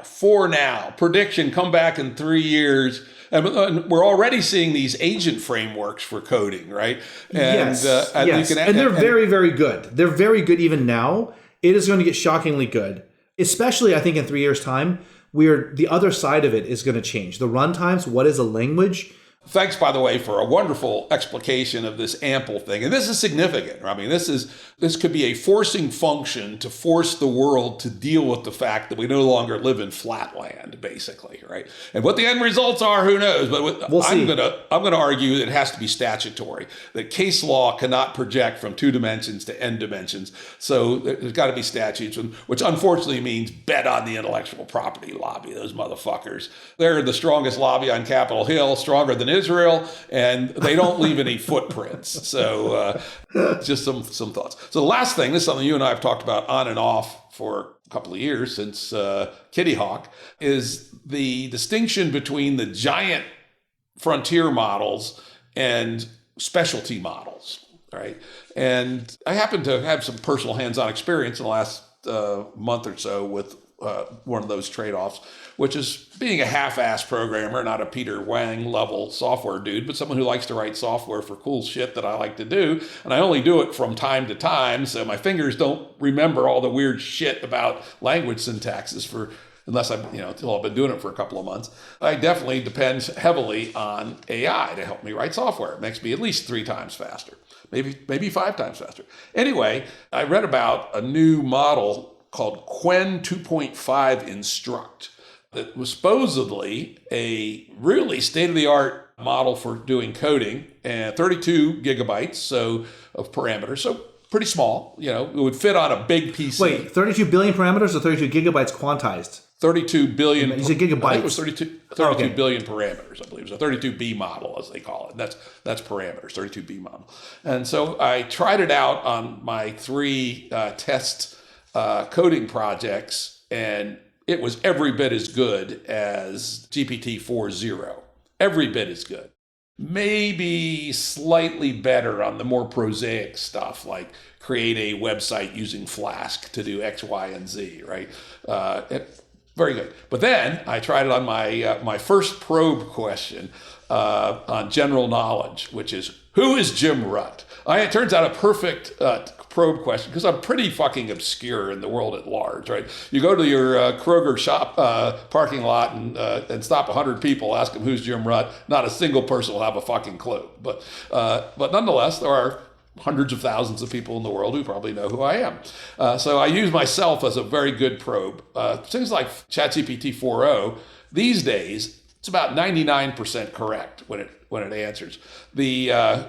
For now, prediction, come back in 3 years. And we're already seeing these agent frameworks for coding, right? Yes. And they're very, very good. They're very good even now. It is going to get shockingly good, especially I think in 3 years' time, where the other side of it is going to change. The runtimes, what is a language? Thanks, by the way, for a wonderful explication of this ample thing. And this is significant. I mean, this could be a forcing function to force the world to deal with the fact that we no longer live in flatland, basically, right? And what the end results are, who knows? But we'll see. I'm gonna argue that it has to be statutory. That case law cannot project from 2 dimensions to n dimensions. So there's got to be statutes, which unfortunately means bet on the intellectual property lobby. Those motherfuckers. They're the strongest lobby on Capitol Hill, stronger than Israel, and they don't leave any footprints. So just some thoughts. So the last thing, this is something you and I have talked about on and off for a couple of years since Kitty Hawk, is the distinction between the giant frontier models and specialty models, right? And I happen to have some personal hands-on experience in the last month or so with one of those trade-offs, which is being a half-ass programmer, not a Peter Wang level software dude, but someone who likes to write software for cool shit that I like to do. And I only do it from time to time, so my fingers don't remember all the weird shit about language syntaxes unless until I've been doing it for a couple of months. I definitely depend heavily on AI to help me write software. It makes me at least 3 times faster, maybe 5 times faster. Anyway, I read about a new model called Qwen 2.5 Instruct that was supposedly a really state-of-the-art model for doing coding, and 32 gigabytes of parameters, so pretty small. It would fit on a big PC. Wait, 32 billion parameters or 32 gigabytes quantized? 32 billion. You said gigabytes. I think it was 32 billion parameters, I believe. So 32B model, as they call it. That's parameters, 32B model. And so I tried it out on my 3 test coding projects, and it was every bit as good as GPT 4.0. Every bit as good. Maybe slightly better on the more prosaic stuff, like create a website using Flask to do X, Y, and Z, right? Very good. But then I tried it on my first probe question on general knowledge, which is, who is Jim Rutt? It turns out a perfect probe question, because I'm pretty fucking obscure in the world at large, right? You go to your Kroger shop parking lot and stop 100 people, ask them who's Jim Rutt. Not a single person will have a fucking clue. But nonetheless, there are hundreds of thousands of people in the world who probably know who I am. So I use myself as a very good probe. Things like ChatGPT 4.0, these days, it's about 99% correct when it answers. The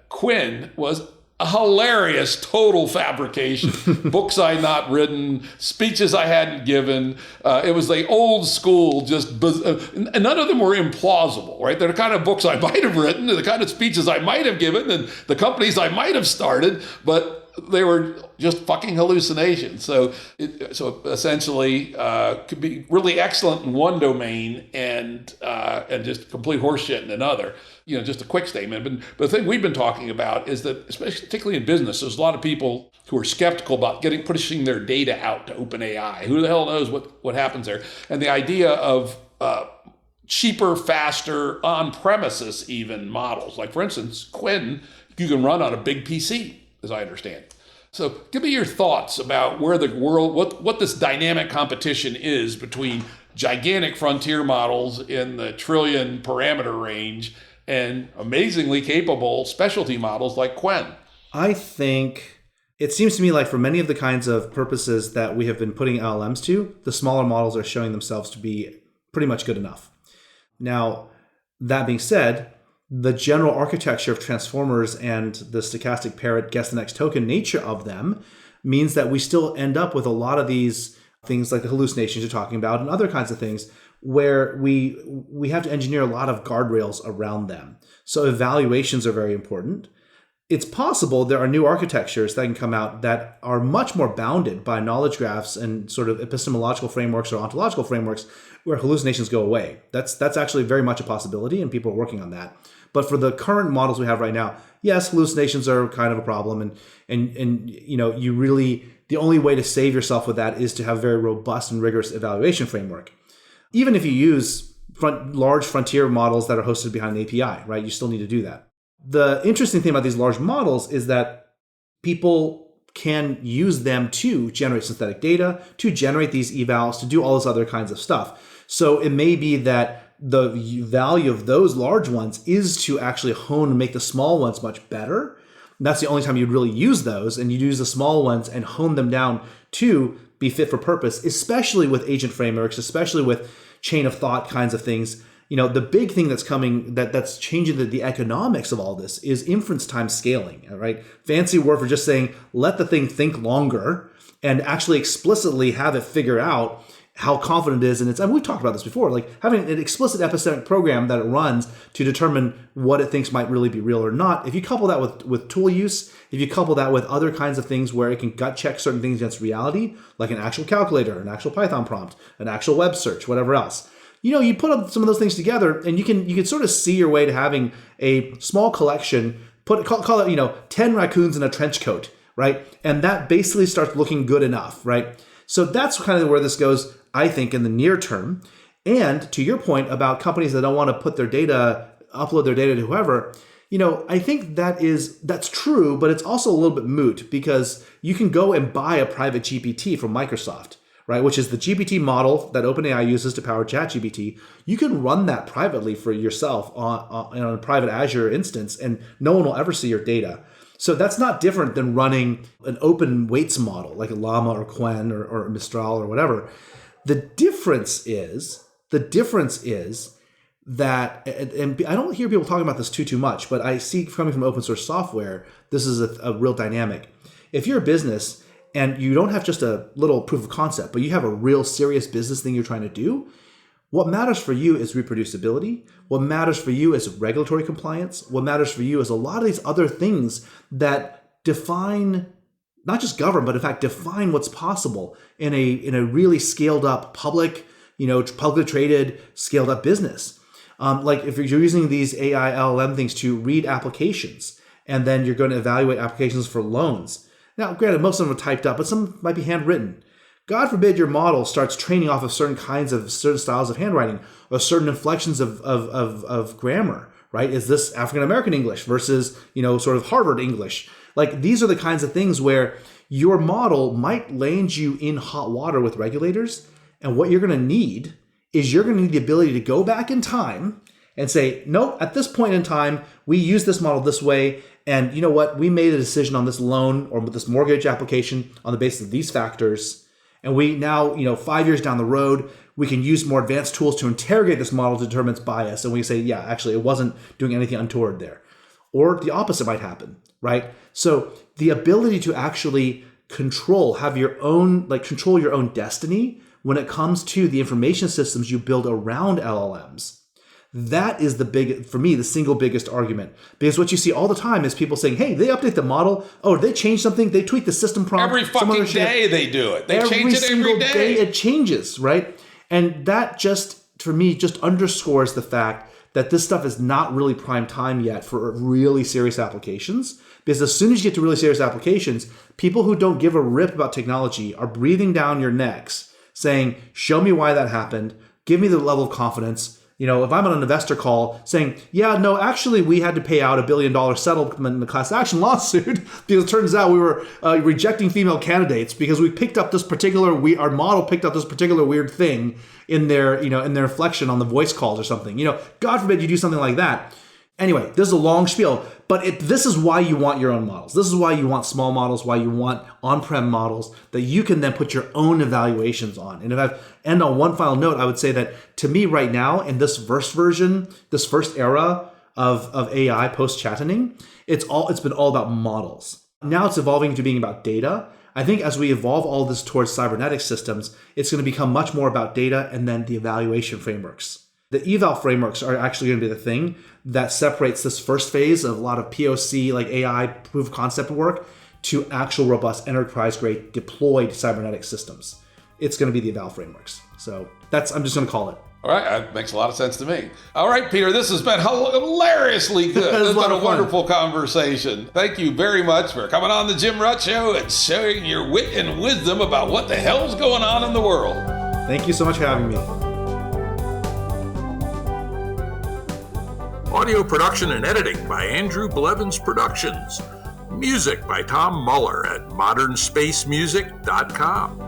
Quinn was a hilarious total fabrication. Books I not written, speeches I hadn't given. It was the old school, and none of them were implausible, right? They're the kind of books I might have written, the kind of speeches I might have given, and the companies I might have started, but they were just fucking hallucinations. So essentially could be really excellent in one domain and just complete horseshit in another. Just a quick statement. But the thing we've been talking about is that, particularly in business, there's a lot of people who are skeptical about pushing their data out to OpenAI. Who the hell knows what happens there? And the idea of cheaper, faster, on-premises even models. Like, for instance, Quinn, you can run on a big PC, as I understand. So give me your thoughts about where the world, what this dynamic competition is between gigantic frontier models in the trillion parameter range and amazingly capable specialty models like Quinn. I think it seems to me like for many of the kinds of purposes that we have been putting LLMs to, the smaller models are showing themselves to be pretty much good enough. Now, that being said, the general architecture of transformers and the stochastic parrot guess the next token nature of them means that we still end up with a lot of these things like the hallucinations you're talking about and other kinds of things where we have to engineer a lot of guardrails around them. So evaluations are very important. It's possible there are new architectures that can come out that are much more bounded by knowledge graphs and sort of epistemological frameworks or ontological frameworks where hallucinations go away. That's actually very much a possibility, and people are working on that. But for the current models we have right now, yes, hallucinations are kind of a problem, and you really, the only way to save yourself with that is to have a very robust and rigorous evaluation framework. Even if you use large frontier models that are hosted behind an API, right? You still need to do that. The interesting thing about these large models is that people can use them to generate synthetic data, to generate these evals, to do all this other kinds of stuff. So it may be that the value of those large ones is to actually hone and make the small ones much better. And that's the only time you'd really use those, and you'd use the small ones and hone them down to be fit for purpose, especially with agent frameworks, especially with chain of thought kinds of things. The big thing that's coming that's changing the economics of all this is inference time scaling, right? Fancy word for just saying, let the thing think longer and actually explicitly have it figure out how confident it is. And we've talked about this before, like having an explicit epistemic program that it runs to determine what it thinks might really be real or not. If you couple that with tool use, if you couple that with other kinds of things where it can gut check certain things against reality, like an actual calculator, an actual Python prompt, an actual web search, whatever else, you put up some of those things together and you can sort of see your way to having a small collection, call it 10 raccoons in a trench coat, right? And that basically starts looking good enough, right? So that's kind of where this goes, I think, in the near term. And to your point about companies that don't want to upload their data to whoever, I think that's true, but it's also a little bit moot because you can go and buy a private GPT from Microsoft, right? Which is the GPT model that OpenAI uses to power ChatGPT. You can run that privately for yourself on a private Azure instance, and no one will ever see your data. So that's not different than running an open weights model like a Llama or Quen or Mistral or whatever. The difference is that, and I don't hear people talking about this too much, but I see coming from open source software, this is a real dynamic. If you're a business and you don't have just a little proof of concept, but you have a real serious business thing you're trying to do, what matters for you is reproducibility. What matters for you is regulatory compliance. What matters for you is a lot of these other things that define, not just govern, but in fact define what's possible in a really scaled up publicly traded, scaled up business. Like if you're using these AI LLM things to read applications, and then you're going to evaluate applications for loans. Now, granted, most of them are typed up, but some might be handwritten. God forbid your model starts training off of certain styles of handwriting or certain inflections of grammar, right? Is this African American English versus, sort of Harvard English? Like these are the kinds of things where your model might land you in hot water with regulators. And what you're going to need is the ability to go back in time and say, nope, at this point in time, we use this model this way. And you know what? We made a decision on this loan or this mortgage application on the basis of these factors. And we now, 5 years down the road, we can use more advanced tools to interrogate this model to determine its bias. And we say, yeah, actually, it wasn't doing anything untoward there. Or the opposite might happen, right? So the ability to actually control your own destiny when it comes to the information systems you build around LLMs, that is for me, the single biggest argument. Because what you see all the time is people saying, hey, they update the model. Oh, they change something. They tweak the system prompt. Every fucking day they do it. They change it every day. It changes, right? And that for me, just underscores the fact that this stuff is not really prime time yet for really serious applications. Because as soon as you get to really serious applications, people who don't give a rip about technology are breathing down your necks saying, show me why that happened. Give me the level of confidence. If I'm on an investor call saying, yeah, no, actually, we had to pay out $1 billion settlement in the class action lawsuit because it turns out we were rejecting female candidates because our model picked up this particular weird thing in their inflection on the voice calls or something. God forbid you do something like that. Anyway, this is a long spiel, but this is why you want your own models. This is why you want small models, why you want on-prem models that you can then put your own evaluations on. And if I end on one final note, I would say that to me right now, in this first era of AI post-chattening, it's been all about models. Now it's evolving to being about data. I think as we evolve all this towards cybernetic systems, it's going to become much more about data and then the evaluation frameworks. The eval frameworks are actually going to be the thing that separates this first phase of a lot of POC, like AI proof of concept work, to actual robust enterprise-grade deployed cybernetic systems. It's going to be the eval frameworks. So I'm just going to call it. All right, that makes a lot of sense to me. All right, Peter, this has been hilariously good. This has been a wonderful conversation. Thank you very much for coming on the Jim Rutt Show and sharing your wit and wisdom about what the hell's going on in the world. Thank you so much for having me. Audio production and editing by Andrew Blevins Productions. Music by Tom Muller at modernspacemusic.com.